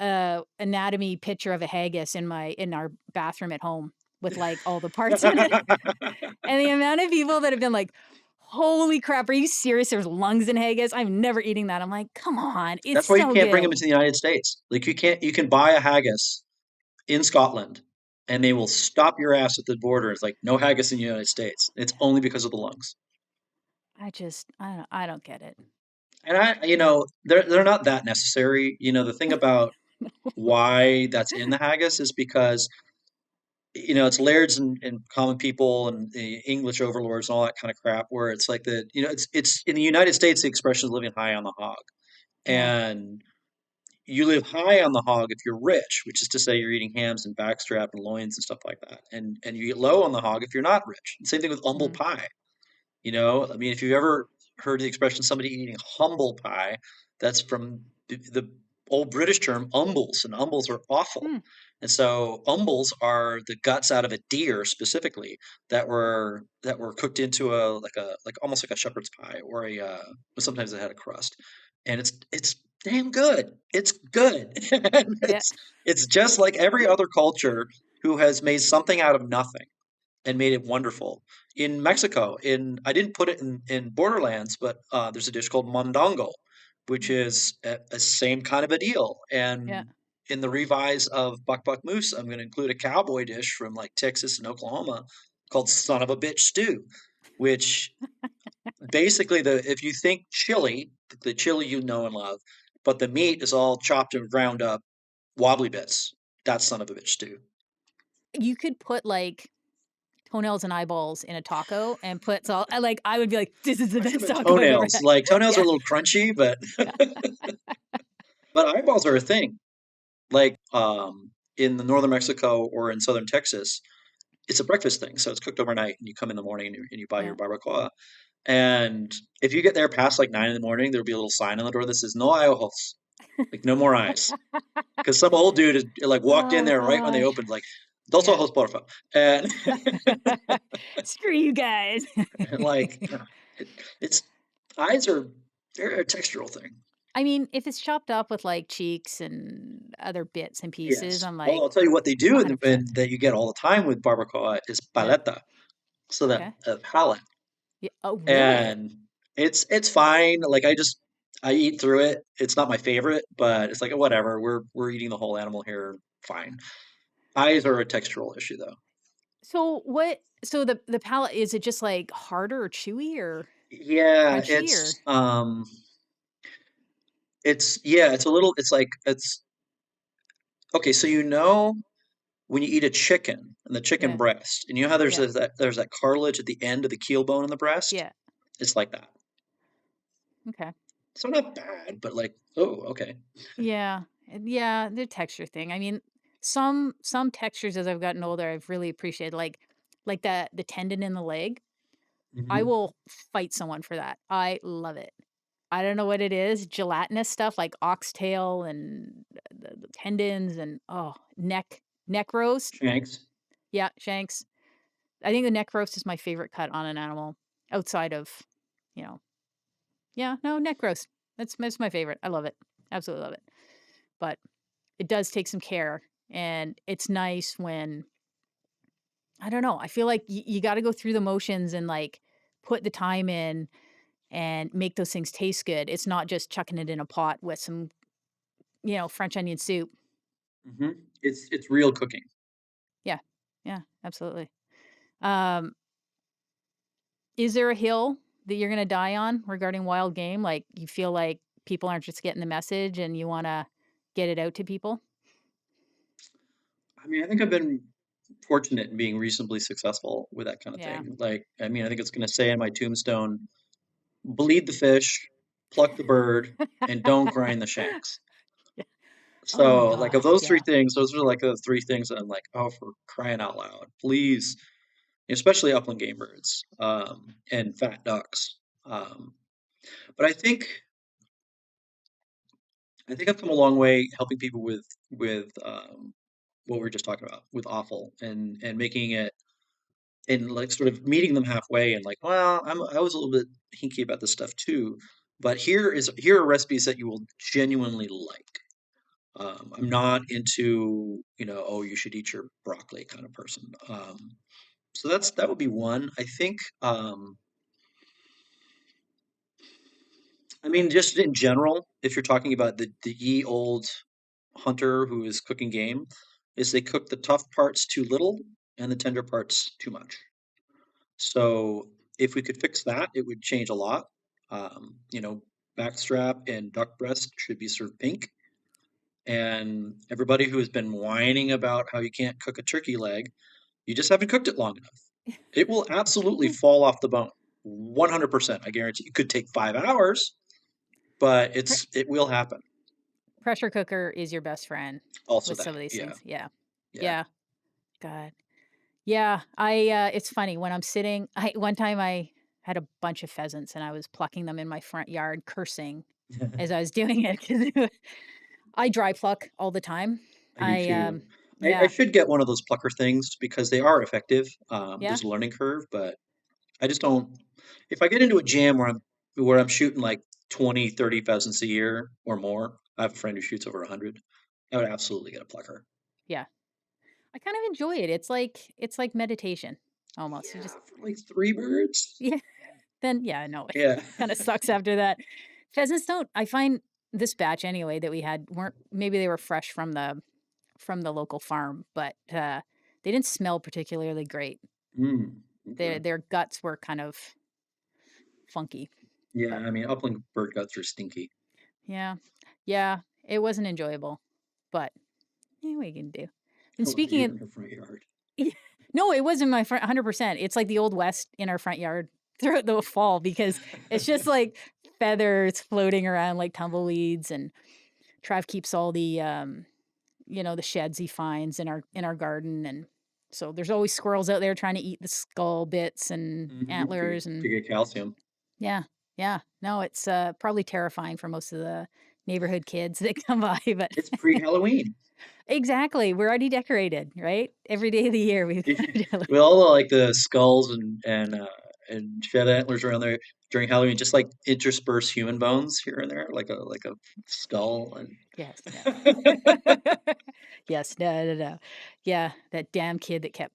a anatomy picture of a haggis in our bathroom at home with, like, all the parts in it, and the amount of people that have been like, "Holy crap, are you serious? There's lungs in haggis? I'm never eating that." I'm like, "Come on, it's That's why you so can't bring them good." into the United States. Like, you can buy a haggis in Scotland, and they will stop your ass at the border. It's like no haggis in the United States. It's only because of the lungs. I don't get it. And they're not that necessary. The thing about why that's in the haggis is because it's lairds and common people and the English overlords and all that kind of crap. Where it's like it's in the United States the expression is living high on the hog, Yeah. and you live high on the hog if you're rich, which is to say you're eating hams and backstrap and loins and stuff like that, and you get low on the hog if you're not rich. Same thing with humble Mhm. pie. I mean, if you've ever heard the expression somebody eating humble pie, that's from the old British term umbles, and umbles are awful. Hmm. And so umbles are the guts out of a deer specifically that were cooked into a almost like a shepherd's pie or sometimes it had a crust. And it's damn good. It's good. And Yeah. it's just like every other culture who has made something out of nothing and made it wonderful. In Mexico, in I didn't put it in Borderlands, but there's a dish called mondongo, which Mm. is a same kind of a deal. Yeah. And in the revise of Buck Buck Moose, I'm going to include a cowboy dish from like Texas and Oklahoma called Son of a Bitch Stew, which basically the if you think chili, the chili you know and love, but the meat is all chopped and ground up wobbly bits. That's Son of a Bitch Stew. You could put, like, toenails and eyeballs in a taco and put salt like, I would be like, "This is the I should best have taco I've ever toenails. had." Like toenails are Yeah. a little crunchy, but eyeballs are a thing. Like in the northern Mexico or in southern Texas, it's a breakfast thing. So it's cooked overnight, and you come in the morning and you buy your Yeah. barbacoa. And if you get there past like 9 in the morning, there'll be a little sign on the door that says "No hay ojos," like no more eyes. Because some old dude is like walked in Oh there right when they gosh. opened, like "Dos Yeah. ojos, porfa," and Screw you guys. like it, it's eyes are they're a textural thing. I mean, if it's chopped up with, like, cheeks and other bits and pieces, Yes. I'm Well, like, I'll tell you what they do and 100%. that you get all the time with barbacoa is Yeah. paleta. So that Okay. palate. Yeah. Oh, really? And it's fine. Like I eat through it. It's not my favorite, but it's like whatever. We're eating the whole animal here. Fine. Eyes are a textural issue though. So the palate, is it just, like, harder or chewy or Yeah, crunchy or it's yeah, it's a little it's like it's okay, so when you eat a chicken and the chicken Yeah. breast, and you know how Yeah. there's that cartilage at the end of the keel bone in the breast? Yeah. It's like that. Okay. So not bad, but like, oh, okay. Yeah. Yeah, the texture thing. I mean, some textures as I've gotten older, I've really appreciated, like the tendon in the leg. I Hmm. will fight someone for that. I love it. I don't know what it is, gelatinous stuff like oxtail and the tendons and, oh, neck roast. Shanks. Yeah, shanks. I think the neck roast is my favorite cut on an animal outside of, you know yeah, no, neck roast. That's my favorite. I love it. Absolutely love it. But it does take some care, and it's nice when I don't know, I feel like you gotta go through the motions and, like, put the time in and make those things taste good. It's not just chucking it in a pot with some, French onion soup. Hmm. It's real cooking. Yeah. Yeah, absolutely. Um, is there a hill that you're gonna die on regarding wild game? Like, you feel like people aren't just getting the message and you wanna get it out to people? I mean, I think I've been fortunate in being reasonably successful with that kind of Yeah. thing. Like, I mean, I think it's going to say in my tombstone, bleed the fish, pluck the bird, and don't grind the shanks. Yeah. Oh my So, like, of gosh, those three yeah. things, those are like the three things that I'm like, oh, for crying out loud, please, especially upland game birds and fat ducks. Um, but I think I've come a long way helping people with what we were just talking about with offal and making it and like sort of meeting them halfway and like, well, I was a little bit hinky about this stuff too, but here are recipes that you will genuinely like. I'm not into, oh, you should eat your broccoli kind of person. So that would be one. I think, I mean, just in general, if you're talking about the ye old hunter who is cooking game, is they cook the tough parts too little and the tender parts too much. So if we could fix that, it would change a lot. Um, you know, backstrap and duck breast should be served pink. And everybody who has been whining about how you can't cook a turkey leg, You just haven't cooked it long enough. It will absolutely fall off the bone. 100%. I guarantee it could take 5 hours, but Pre- it will happen. Pressure cooker is your best friend Also with some that. of these Yeah. things. Yeah. Yeah. Yeah. God. Yeah. It's funny when I'm sitting, one time I had a bunch of pheasants and I was plucking them in my front yard, cursing as I was doing it because I dry pluck all the time. I do I, too. I yeah. should get one of those plucker things because they are effective. Yeah. There's a learning curve, but I just don't. If I get into a jam where I'm shooting like 20, 30 pheasants a year or more, I have a friend who shoots over 100. I would absolutely get a plucker. Yeah. I kind of enjoy it. It's like meditation almost. You just Yeah, for like 3 birds. yeah. Then yeah, no, it Yeah. kind of sucks after that. Pheasants don't. I find this batch anyway that we had weren't maybe they were fresh from the local farm, but they didn't smell particularly great. Okay. Their guts were kind of funky, Yeah, but I mean, upland bird guts are stinky. yeah, yeah, it wasn't enjoyable, but yeah, what you can do. And Oh, speaking you're of, in the front yard. no, it was in my front 100%. It's like the old west in our front yard throughout the fall because it's just like feathers floating around like tumbleweeds, and Trav keeps all the the sheds he finds in our garden, and so there's always squirrels out there trying to eat the skull bits and antlers To and get calcium. yeah, yeah. No, it's probably terrifying for most of the neighborhood kids that come by, but It's pre-Halloween. exactly, we're already decorated, right? Every day of the year we've got our With all the like the skulls and shed antlers around there during Halloween, just like intersperse human bones here and there, like a skull and yes, no. Yes, no, no, no. Yeah, that damn kid that kept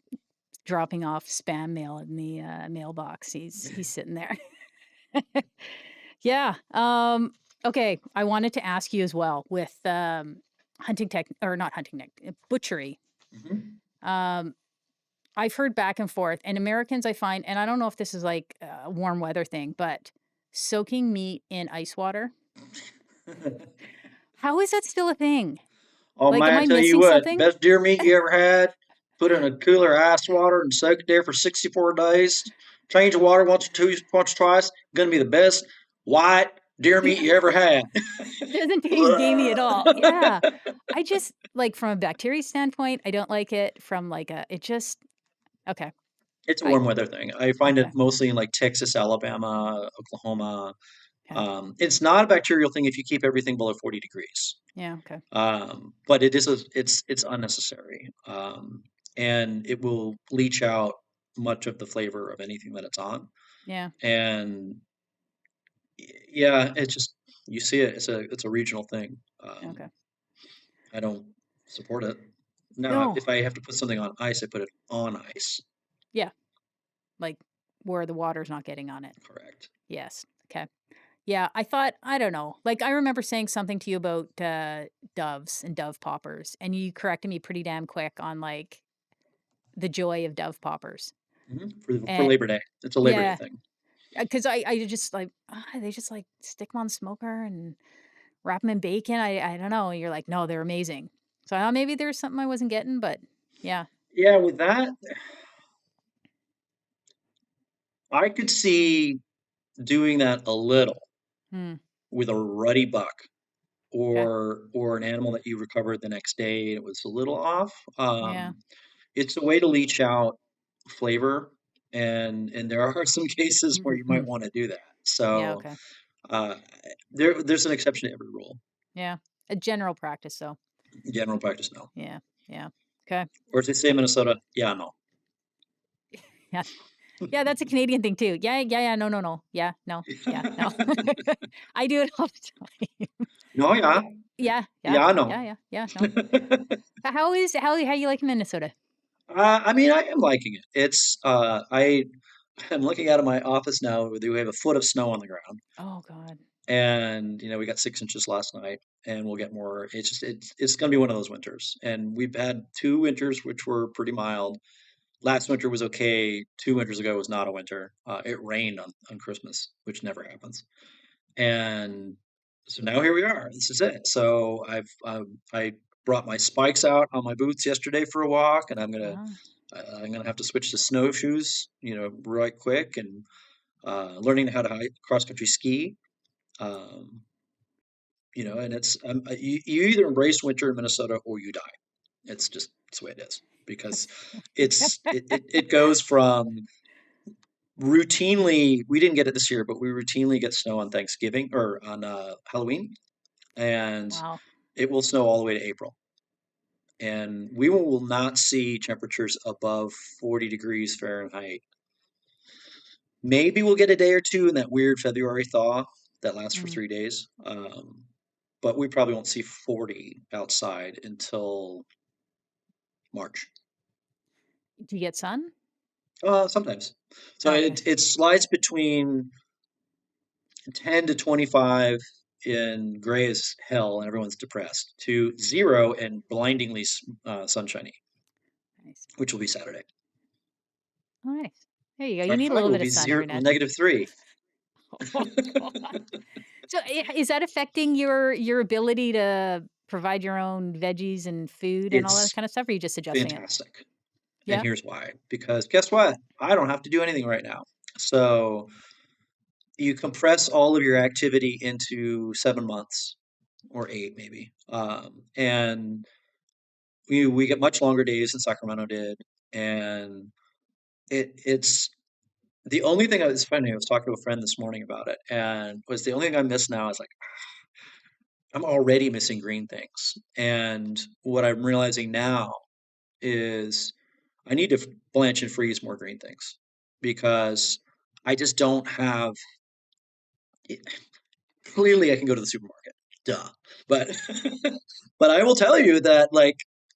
dropping off spam mail in the mailbox. He's sitting there. Yeah. Okay. I wanted to ask you as well with hunting tech or not hunting tech, butchery. Mhm. Um, I've heard back and forth, and Americans I find, and I don't know if this is like a warm weather thing, but soaking meat in ice water. How is that still a thing? Oh Like, am man, I I tell you missing what, something? best deer meat you ever had. Put it in a cooler of ice water and soak it there for 64 days. Change the water once or twice. Gonna be the best white deer meat you ever had. Doesn't taste gamey at all. Yeah. I just like from a bacteria standpoint, I don't like it. From like a, it just okay. It's a I warm weather thing. I find it okay. mostly in like Texas, Alabama, Oklahoma. Okay. It's not a bacterial thing if you keep everything below 40 degrees. Yeah. Okay. But it's unnecessary. And it will leach out much of the flavor of anything that it's on. Yeah. And yeah, it's just you see it. It's a regional thing. Okay. I don't support it. Now, No. if I have to put something on ice, I put it on ice. Yeah. Like where the water's not getting on it. Correct. Yes. Okay. Yeah. I thought, I don't know. Like I remember saying something to you about doves and dove poppers, and you corrected me pretty damn quick on like the joy of dove poppers. For And Labor Day, it's a Labor Day yeah, thing. because I just like, they just like stick them on the smoker and wrap them in bacon. I don't know. You're like, no, they're amazing. So I thought maybe there's something I wasn't getting, but yeah. Yeah, with that, I could see doing that a little Hmm. with a ruddy buck Okay. or an animal that you recovered the next day and it was a little off. Yeah. It's a way to leach out flavor, and there are some cases where you might Mhm. want to do that. Yeah. So Okay. uh, there's an exception to every rule. Yeah. A general practice, though. General practice, no. Yeah. Yeah. Okay. Or as they say in Minnesota, yeah, no. Yeah. Yeah. That's a Canadian thing too. Yeah. Yeah. Yeah. No. No. No. Yeah. No. Yeah. No. I do it all the time. No, Yeah. yeah, Yeah. Yeah. yeah, Yeah. no. Yeah. Yeah. No. How you like Minnesota? I mean, I am liking it. I'm looking out of my office now. We have a foot of snow on the ground, Oh God. and we got 6 inches last night, and we'll get more. It's going to be one of those winters, and we've had 2 winters which were pretty mild. Last winter was okay. 2 winters ago was not a winter. It rained on Christmas, which never happens, and so now here we are. This is it. So I brought my spikes out on my boots yesterday for a walk, and Wow. I'm gonna have to switch to snowshoes, right quick, and learning how to cross country ski. Um, and you either embrace winter in Minnesota or you die. It's the way it is because it goes from routinely, we didn't get it this year, but we routinely get snow on Thanksgiving or on Halloween, and Wow. it will snow all the way to April. And we will not see temperatures above 40 degrees Fahrenheit. Maybe we'll get a day or two in that weird February thaw that lasts for Mm. 3 days. But we probably won't see 40 outside until March. Do you get sun? Sometimes. So Oh, okay. it slides between 10 to 25 in gray as hell and everyone's depressed to 0 and blindingly sunshiny, Nice. which will be Saturday. Oh, nice. There you go. You Friday need a little will bit of be sun 0, every now and then. -3. So is that affecting your ability to provide your own veggies and food and all that It's kind of stuff? Or are you just adjusting it? fantastic. And Yeah. here's why. Because guess what? I don't have to do anything right now. So you compress all of your activity into 7 months or 8 maybe. And we get much longer days than Sacramento did. And it's the only thing. It's funny. I was talking to a friend this morning about it, and was the only thing I miss now is like I'm already missing green things. And what I'm realizing now is I need to blanch and freeze more green things because I just don't have. Clearly, I can go to the supermarket, duh. But but I will tell you that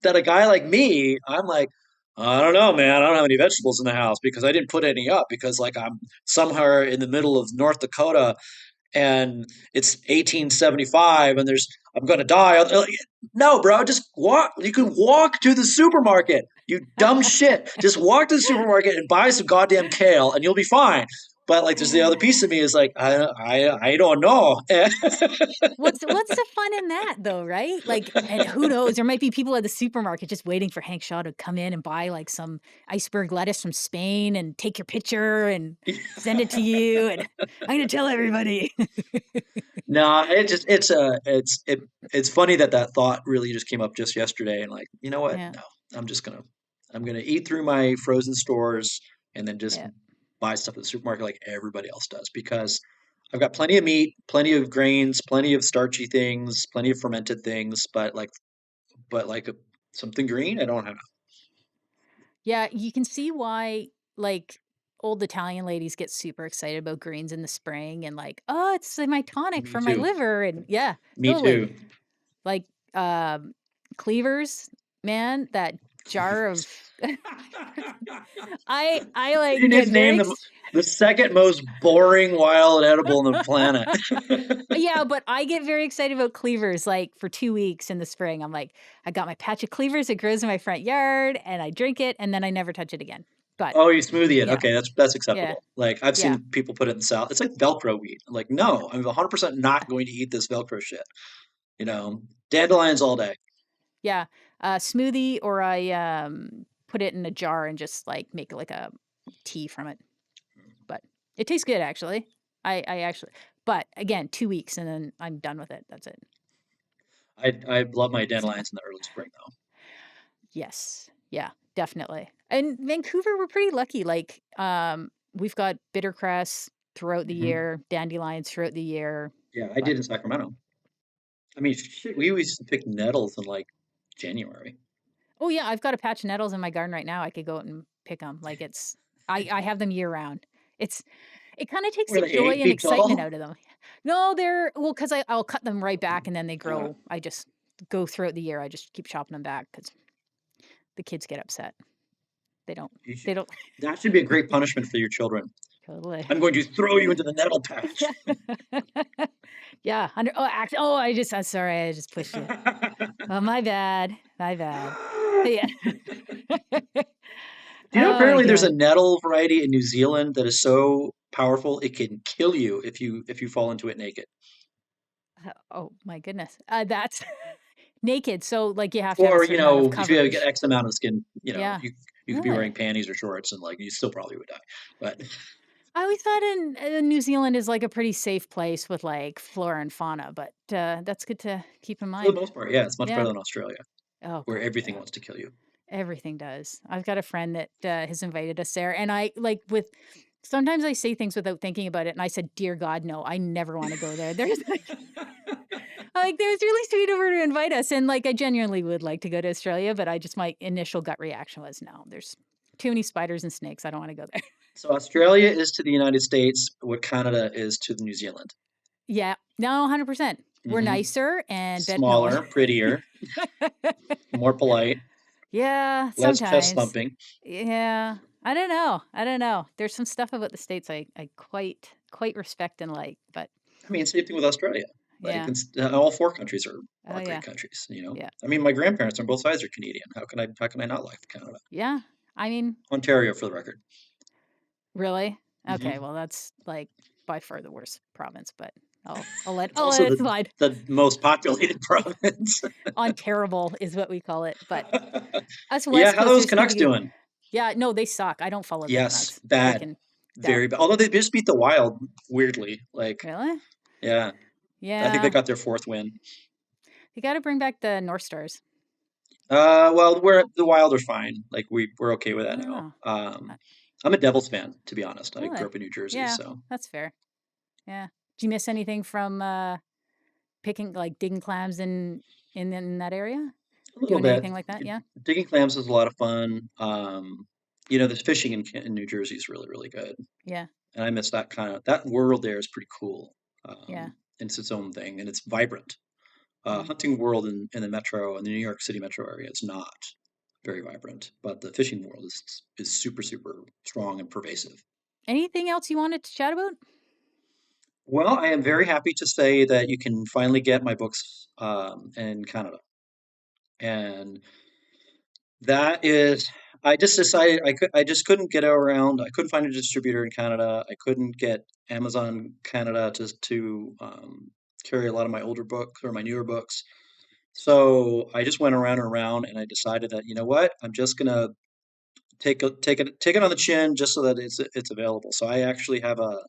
that a guy like me, I'm like, I don't know, man. I don't have any vegetables in the house because I didn't put any up because I'm somewhere in the middle of North Dakota and it's 1875 and I'm going to die. No, bro, just walk. You can walk to the supermarket. You dumb shit. Just walk to the supermarket and buy some goddamn kale and you'll be fine. But there's the other piece of me is like, I don't know. What's the fun in that though, right? Like, and who knows? There might be people at the supermarket just waiting for Hank Shaw to come in and buy like some iceberg lettuce from Spain and take your picture and send it to you. And I'm gonna tell everybody. No, it's funny that thought really just came up just yesterday, and you know what? Yeah, No, I'm just gonna I'm gonna eat through my frozen stores and then just yeah. buy stuff at the supermarket like everybody else does because I've got plenty of meat, plenty of grains, plenty of starchy things, plenty of fermented things, but something green I don't have. Yeah, you can see why, like, old Italian ladies get super excited about greens in the spring and like, "Oh, it's my tonic Me for my too. liver," and yeah, Me totally. too. Like, cleavers, man, that jar of I, like, You get just very named the second most boring wild edible on the planet. yeah, but I get very excited about cleavers, like, for 2 weeks in the spring. I'm like, "I got my patch of cleavers, it grows in my front yard, and I drink it, and then I never touch it again." But, Oh, you smoothie it. you know, Okay, that's yeah, acceptable. I've yeah. seen people put it in the salad. It's like Velcro weed. I'm like, no, I'm 100% not going to eat this Velcro shit. You know, dandelions all day. Yeah, smoothie or I, put it in a jar and just, like, make, like, a tea from it, but it tastes good, actually. I actually but, again, 2 weeks, and then I'm done with it, that's it. I love my dandelions in the early spring though. Yes. Yeah, definitely. And Vancouver, we're pretty lucky, like, we've got bittercress throughout the Hmm. year, dandelions throughout the year, Yeah, I but did in Sacramento. I mean, shit, we used to pick nettles in January. oh, yeah, I've got a patch of nettles in my garden right now, I could go out and pick them. Like, it's I have them year round. It's it kinda takes Were the they joy and 8 feet excitement tall? out of them. No, they're well, because I'll cut them right back and then they Uh, grow. I just go throughout the year, I just keep chopping them back because the kids get upset. They don't you should, they don't that should be a great punishment for your children. totally. I'm going to throw you into the nettle patch. Yeah, I'm sorry, I just pushed you. Oh, my bad, my bad. Yeah. Do you know Oh my apparently there's a god. nettle variety in New Zealand that is so powerful it can kill you if you fall into it naked? Oh my goodness. That's naked, so, like, you have to have a Or, certain amount of if you get coverage. X amount of skin, Yeah, you You could be wearing Really? panties or shorts and like you still probably would die. But I always thought New Zealand is, like, a pretty safe place with, like, flora and fauna, but, that's good to keep in for the mind. most part, yeah, it's much better Yeah. than Australia, Oh where god, everything yeah. wants to kill you. Everything does. I've got a friend that, has invited us there, and I like, with sometimes I say things without thinking about it, and I said, "Dear God, no, I never wanna go there." There's, like, "It was really sweet of her to invite us," and, like, I genuinely would like to go to Australia, but I just my initial gut reaction was, "No, there's too many spiders and snakes, I don't wanna go there." So Australia is to the United States what Canada is to the New Zealand. Yeah. No, 100%. We're Hmm. nicer and bet no. Smaller, prettier, more polite, Yeah, less chest sometimes. thumping. Yeah. I don't know. There's some stuff about the States I quite respect and like, but I mean, same thing with Australia. Like, yeah. all four countries Oh, are great yeah. countries. Yeah. I mean, my grandparents on both sides are Canadian. How can I not like Canada? Yeah. I mean, Ontario, for the record. really? Okay, Hmm. well, that's, like, by far the worst province, but It's I'll also let it slide. the most populated province. On terrible is what we call it, but us Yeah, West how are those Coasters can Canucks be doing? yeah, no, they suck. I don't follow the Yes, Canucks. They bad, can that very bad. Although they just beat the Wild weirdly. Like, really? yeah, I think they Yeah. got their fourth win. You gotta bring back the North Stars. Well, we're the Wild are fine. Like we're okay with that now. Oh, uh, I'm a Devils fan, to be honest. I grew really? up in New Jersey, Yeah, so that's fair. Yeah. Do you miss anything from, picking like, digging clams in that area? a little Doing bit. anything like that? Yeah? Digging clams is a lot of fun. The fishing in New Jersey is really, really good, Yeah. and I miss that world there is pretty cool. Yeah. And it's its own thing, and it's vibrant. Mm. Hunting world in the metro, in the New York City metro area, is not very vibrant, but the fishing world is super, super strong and pervasive. Anything else you wanted to chat about? Well, I am very happy to say that you can finally get my books in Canada, and that is. I just decided I just couldn't get around. I couldn't find a distributor in Canada. I couldn't get Amazon Canada to carry a lot of my older books or my newer books. So I just went around and around, and I decided that you know what, I'm just gonna take it on the chin just so that it's available. So I actually have a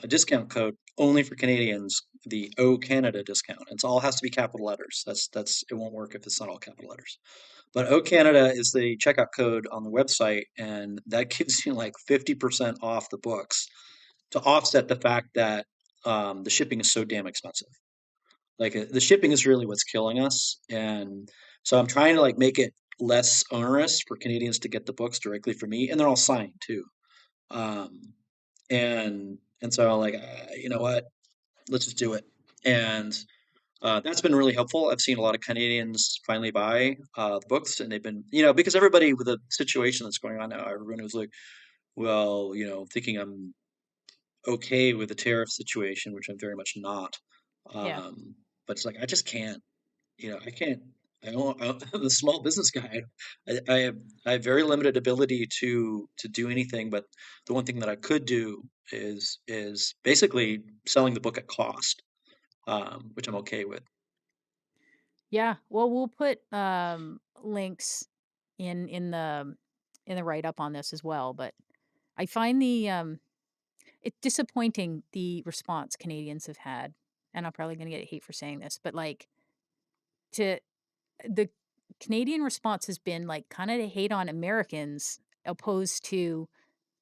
discount code only for Canadians, the O Canada discount. It's all has to be capital letters. That's it won't work if it's not all capital letters. But O Canada is the checkout code on the website, and that gives you like 50% off the books to offset the fact that the shipping is so damn expensive. Like the shipping is really what's killing us, and so I'm trying to like make it less onerous for Canadians to get the books directly from me, and they're all signed too. Um, and so I'm like, you know what? Let's just do it. And that's been really helpful. I've seen a lot of Canadians finally buy the books, and they've been, because everybody with the situation that's going on now, everyone was like, well, thinking I'm okay with the tariff situation, which I'm very much not. Yeah. Um, but it's like I just can't. I can't. I'm a small business guy. I have very limited ability to do anything. But the one thing that I could do is basically selling the book at cost, which I'm okay with. Yeah. Well, we'll put, links in the write-up on this as well, but I find it's disappointing the response Canadians have had, and I'm probably gonna get hate for saying this, but, like, to the Canadian response has been, like, kinda to hate on Americans opposed to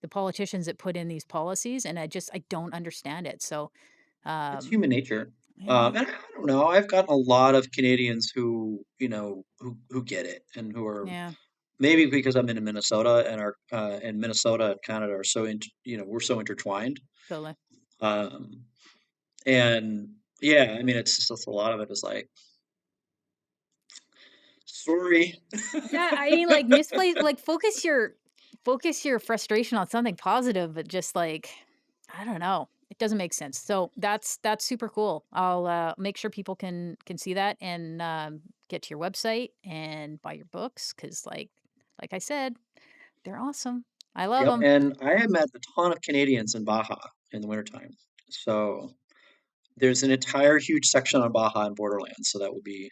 the politicians that put in these policies, and I don't understand it, so, It's um human nature. yeah, And I don't know. I've gotten a lot of Canadians who get it and who are yeah, maybe because I'm in Minnesota and Minnesota and Canada are we're so intertwined. totally. Um, and yeah, I mean, it's just a lot of it is like, sorry. Yeah, I mean, like, misplaced like, focus your frustration on something positive, but just, like, I don't know. It doesn't make sense. So that's super cool. I'll, make sure people can see that and, get to your website and buy your books because, like I said, they're awesome. I love Yep. them. And I have met a ton of Canadians in Baja in the wintertime. So there's an entire huge section on Baja and Borderlands. So you would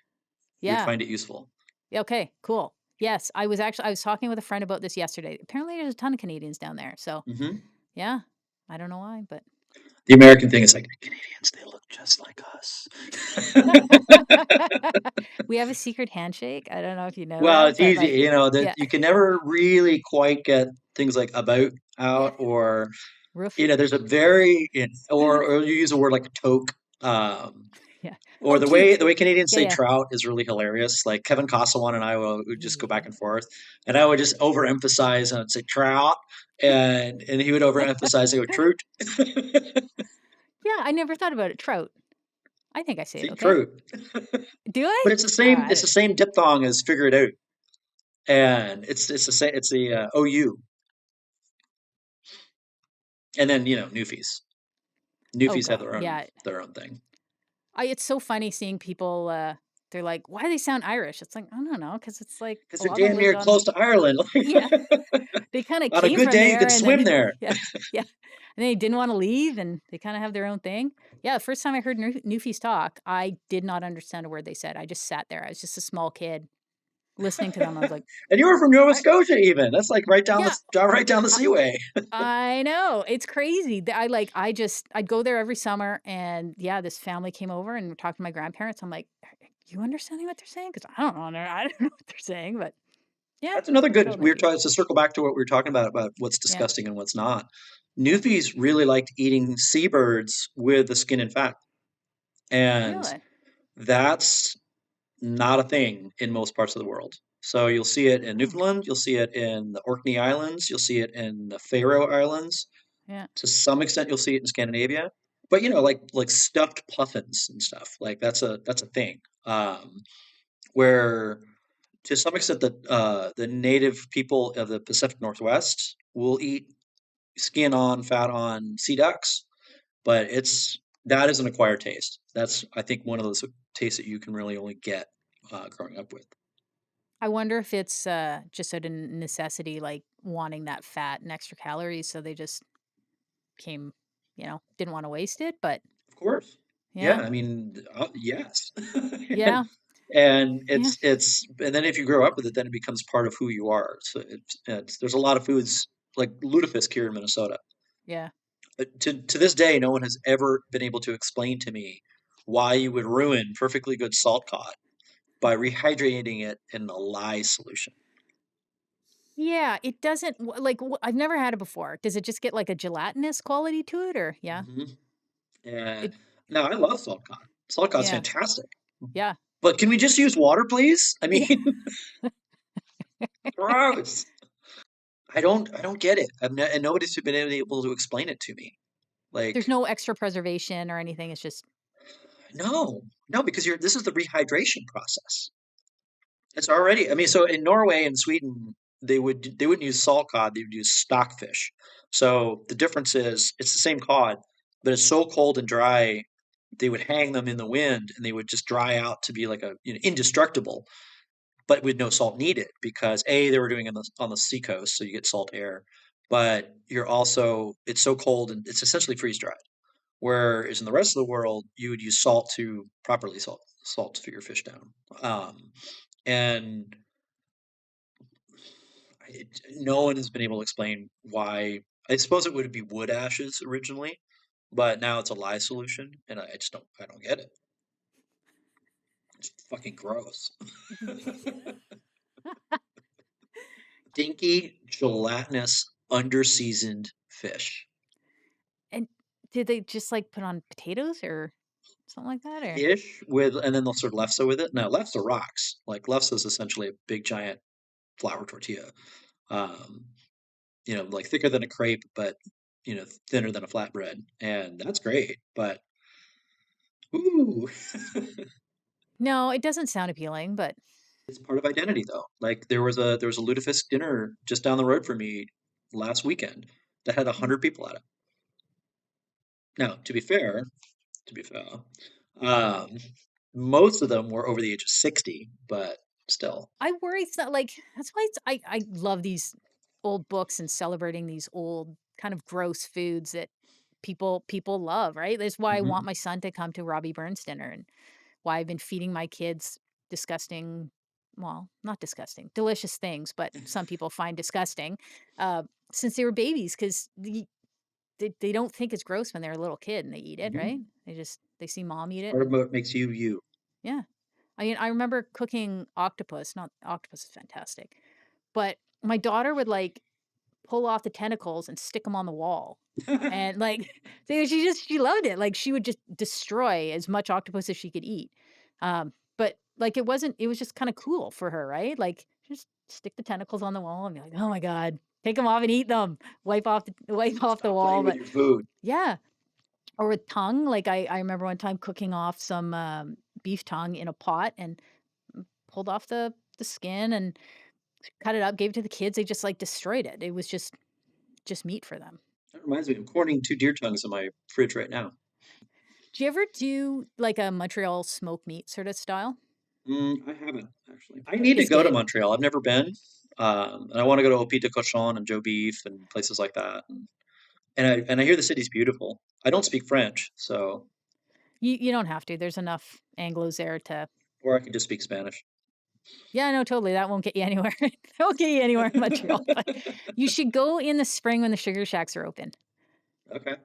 Yeah. find it useful. Yeah, okay, cool. Yes, I was talking with a friend about this yesterday. Apparently, there's a ton of Canadians down there. So Hmm. yeah, I don't know why, but The American thing is like Canadians, they look just like us. we have a secret handshake. I don't know if you know Well, that, it's but easy, like, that yeah, you can never really quite get things like about yeah, out or roof, there's a very or you use a word like a toke. yeah. Or Oh, toque. the way Canadians Yeah, say yeah. trout is really hilarious. Like Kevin Costawon and I would just go back and Yeah. forth, and I would just overemphasize and I'd say trout, and he would overemphasize and go trout. Yeah, I never thought about it. Trout. I think I say it See, okay. trout. Do I? But Oh, I it's the don't. same diphthong as figure it out, and it's the same it's the OU, and then Newfies. Oh Newfies have God, yeah. their own thing. It's so funny seeing people. They're like, "Why do they sound Irish?" It's like I don't know, because it's like Because a they're lot of them damn lived near on. close to Ireland. Yeah, they kind of On a came good from day, you there, could and swim then there. yeah, yeah, and they didn't want to leave, and they kind of have their own thing. Yeah, the first time I heard Newfies talk, I did not understand a word they said. I just sat there. I was just a small kid listening to them. I was like, And you were from Nova I Scotia, even. That's like yeah, right down the I, seaway. I know. It's crazy. I'd go there every summer and yeah, this family came over and talked to my grandparents. I'm like, you understanding what they're saying? Because I don't know. I don't know what they're saying, but yeah, That's another good. total We were newfie. trying to circle back to what we were talking about what's Yeah. disgusting and what's not. Yeah. Newfies really liked eating seabirds with the skin and fat, and Really? that's not a thing in most parts of the world. So you'll see it in Oh, Newfoundland, you'll see it in the Orkney Islands, you'll see it in the Faroe Islands. yeah. To some extent, you'll see it in Scandinavia. But like stuffed puffins and stuff, like that's a thing. Where to some extent the native people of the Pacific Northwest will eat skin on, fat on sea ducks, but that is an acquired taste. That's I think one of those tastes that you can really only get growing up with. I wonder if it's just out of necessity, like wanting that fat and extra calories. So they just came, didn't want to waste it. But Of course. Yeah, yeah. I mean, yes. Yeah. And Yeah. and then if you grow up with it, then it becomes part of who you are. So there's a lot of foods like lutefisk here in Minnesota. Yeah. To this day, no one has ever been able to explain to me why you would ruin perfectly good salt cod by rehydrating it in a lye solution. Yeah, it doesn't I've never had it before. Does it just get like a gelatinous quality to it or yeah? Hmm. And It no, I love salt cod. Salt cod's yeah. fantastic. Yeah. But can we just use water, please? I mean, Yeah. gross. I don't get it. And nobody's been able to explain it to me. There's Like, no extra preservation or anything. It's just no, no, because this is the rehydration process. It's already. I mean, so in Norway and Sweden, they wouldn't use salt cod. They would use stockfish. So the difference is it's the same cod, but it's so cold and dry. They would hang them in the wind, and they would just dry out to be like a indestructible, but with no salt needed because A, they were doing it on the seacoast, so you get salt air, but you're also it's so cold and it's essentially freeze dried. Whereas in the rest of the world, you would use salt to properly salt to your fish down. And no one has been able to explain why. I suppose it would be wood ashes originally, but now it's a lye solution, and I don't get it. It's fucking gross. Dinky, gelatinous, underseasoned fish. and did they just like put on potatoes or something like that or Ish with, and then they'll serve lefse with it. No, lefse rocks. Like lefse is essentially a big giant flour tortilla. Um, like thicker than a crepe, but thinner than a flatbread, and that's great. But ooh, No, it doesn't sound appealing, but it's part of identity though. Like there was a lutefisk dinner just down the road from me last weekend that had mm, 100 people at it. Now, to be fair, um, most of them were over the age of 60, but still. I worry it's not like that's why I love these old books and celebrating these old kind of gross foods that people love, right? That's why I want Hmm. my son to come to Robbie Burns dinner and why I've been feeding my kids disgusting well, not disgusting, delicious things, but some people find disgusting, uh, since they were babies 'cause they don't think it's gross when they're a little kid and they eat it, right? Mhm. They see mom eat it Part of and what makes you you. yeah. I mean, I remember cooking octopus, not octopus is fantastic, but my daughter would, like, pull off the tentacles and stick them on the wall, and, like, she loved it, like, she would just destroy as much octopus as she could eat, but, like, it was just kinda cool for her, right? Like, just stick the tentacles on the wall and be like, "Oh my god, take them off and eat them, wipe off the Stop wall," playing with but your food. yeah. Or with tongue, like, I remember one time cooking off some, beef tongue in a pot and pulled off the skin and cut it up, gave it to the kids, they just, like, destroyed it. It was just meat for them. That reminds me, I'm corning 2 deer tongues in my fridge right now. Do you ever do, like, a Montreal smoked meat sorta style? I haven't actually. I need to It's go to good. Montreal. I've never been, and I want to go to Au Pied de Cochon and Joe Beef and places like that. And I hear the city's beautiful. I don't speak French, so You don't have to, there's enough Anglos there to or I can just speak Spanish. yeah, no, totally, that won't get you anywhere. That won't get you anywhere in Montreal, but you should go in the spring when the sugar shacks are open. Okay.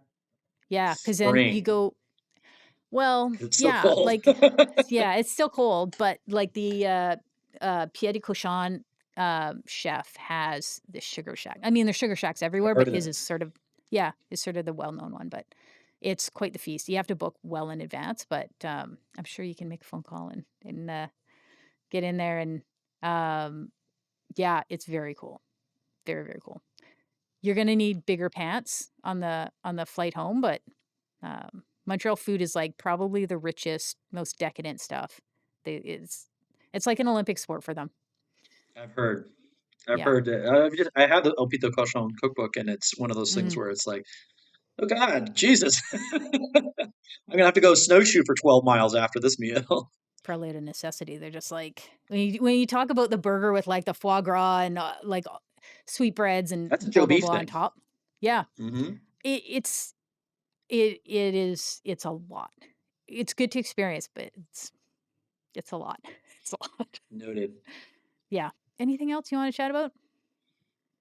Yeah, because then you Spring, go well, 'cause it's so yeah, cold. like yeah, it's still cold, but, like, the, Pied de Cochon, chef has the sugar shack. I mean, there's sugar shacks I've everywhere, heard but of his is this. sort of yeah, is sort of the well-known one, but it's quite the feast. You have to book well in advance, but, I'm sure you can make a phone call and get in there and, um, yeah, it's very cool. Very, very cool. You're gonna need bigger pants on the flight home, but Montreal food is, like, probably the richest, most decadent stuff. They it's like an Olympic sport for them. I've heard. I've Yeah. heard that. I have the Au Pied de Cochon cookbook, and it's one of those things Mhm. where it's like, "Oh god, Jesus. I'm gonna have to go snowshoe for 12 miles after this meal." Probably out of necessity. They're just like when you talk about the burger with, like, the foie gras and, like, sweetbreads and That's a blah, Joe blah, Beef blah on thing. top. Yeah. Mhm. It's it's a lot. It's good to experience, but it's a lot. It's a lot. Noted. Yeah. Anything else you wanna chat about?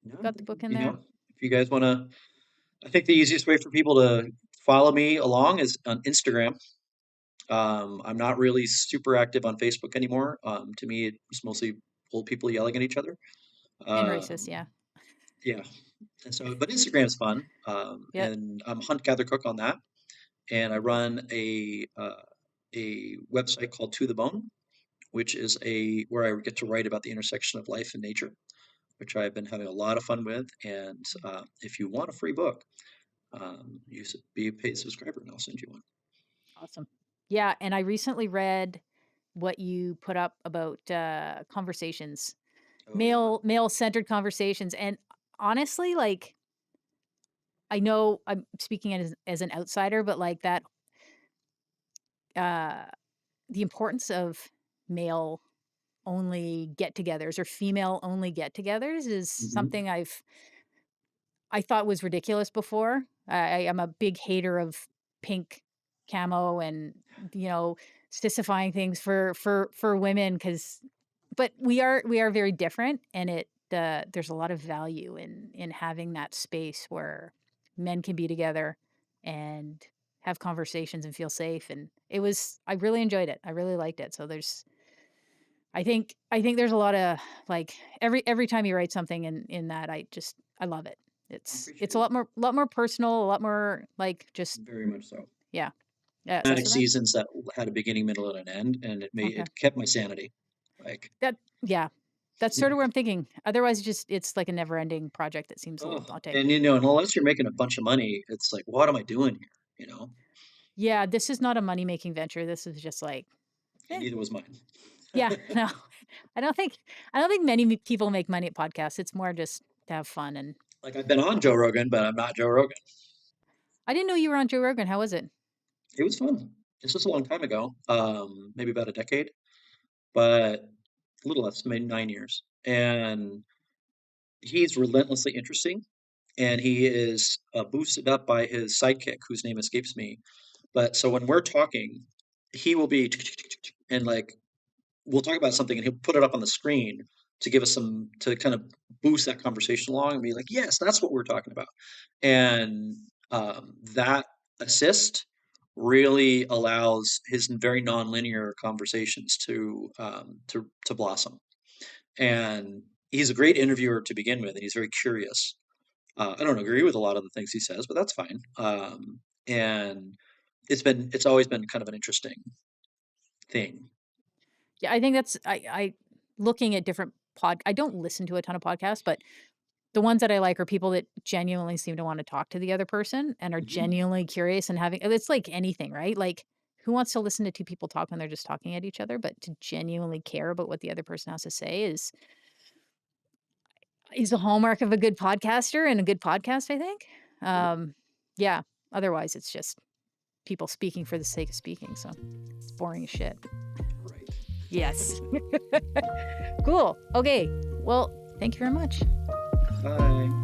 No, I'm Got the thinking, book in there? if you guys wanna I think the easiest way for people to follow me along is on Instagram. I'm not really super active on Facebook anymore. To me, it's mostly old people yelling at each other. And racist, Um, yeah. yeah, and so, but Instagram's fun, Yep. and I'm Hunt Gather Cook on that, and I run a website called To the Bone, which is a where I get to write about the intersection of life and nature, which I've been having a lot of fun with. And if you want a free book, be a paid subscriber, and I'll send you one. Awesome. Yeah, and I recently read what you put up about, conversations, Oh yeah. male-centered conversations, and honestly, like, I know I'm speaking as an outsider, but, like, that, uh the importance of male-only get-togethers or female-only get-togethers is Hmm. something I thought was ridiculous before. I am a big hater of pink camo and, you know, specifying things for women because but we are very different and there's a lot of value in having that space where men can be together and have conversations and feel safe, and I really enjoyed it. I really liked it. So I think there's a lot of like every time you write something in that I love it. I It's appreciate a it. lot more personal, a lot more like just Very much so. yeah. Yeah, Dramatic so that seasons that had a beginning, middle, and an end, and okay. it kept my sanity. Like, That yeah. That's sort of where I'm thinking. Otherwise it's like a never-ending project that seems a little oh, daunting. and and unless you're making a bunch of money, it's like, what am I doing here? You know, Yeah, this is not a money-making venture. This is just like and eh, neither was mine. yeah, no. I don't think I don't think many people make money at podcasts. It's more just to have fun and Like I've been on Joe Rogan, but I'm not Joe Rogan. I didn't know you were on Joe Rogan. How was it? It was fun. This was a long time ago, maybe about a decade, but a little less, maybe 9 years. And he's relentlessly interesting, and he is boosted up by his sidekick, whose name escapes me. But so when we're talking, he will be and like we'll talk about something and he'll put it up on the screen to give us some to kind of boost that conversation along and be like, yes, that's what we're talking about. And that assist really allows his very nonlinear conversations to blossom. And he's a great interviewer to begin with, and he's very curious. I don't agree with a lot of the things he says, but that's fine. And it's always been kind of an interesting thing. Yeah, I think that's I looking at different I don't listen to a ton of podcasts, but the ones that I like are people that genuinely seem to want to talk to the other person and are Mhm. genuinely curious and having it's like anything, right? Like who wants to listen to two people talk when they're just talking at each other, but to genuinely care about what the other person has to say is the hallmark of a good podcaster and a good podcast, I think. Um, yeah, otherwise it's just people speaking for the sake of speaking, so it's boring as shit. Right. Yes. Cool. Okay. Well, thank you very much. Bye.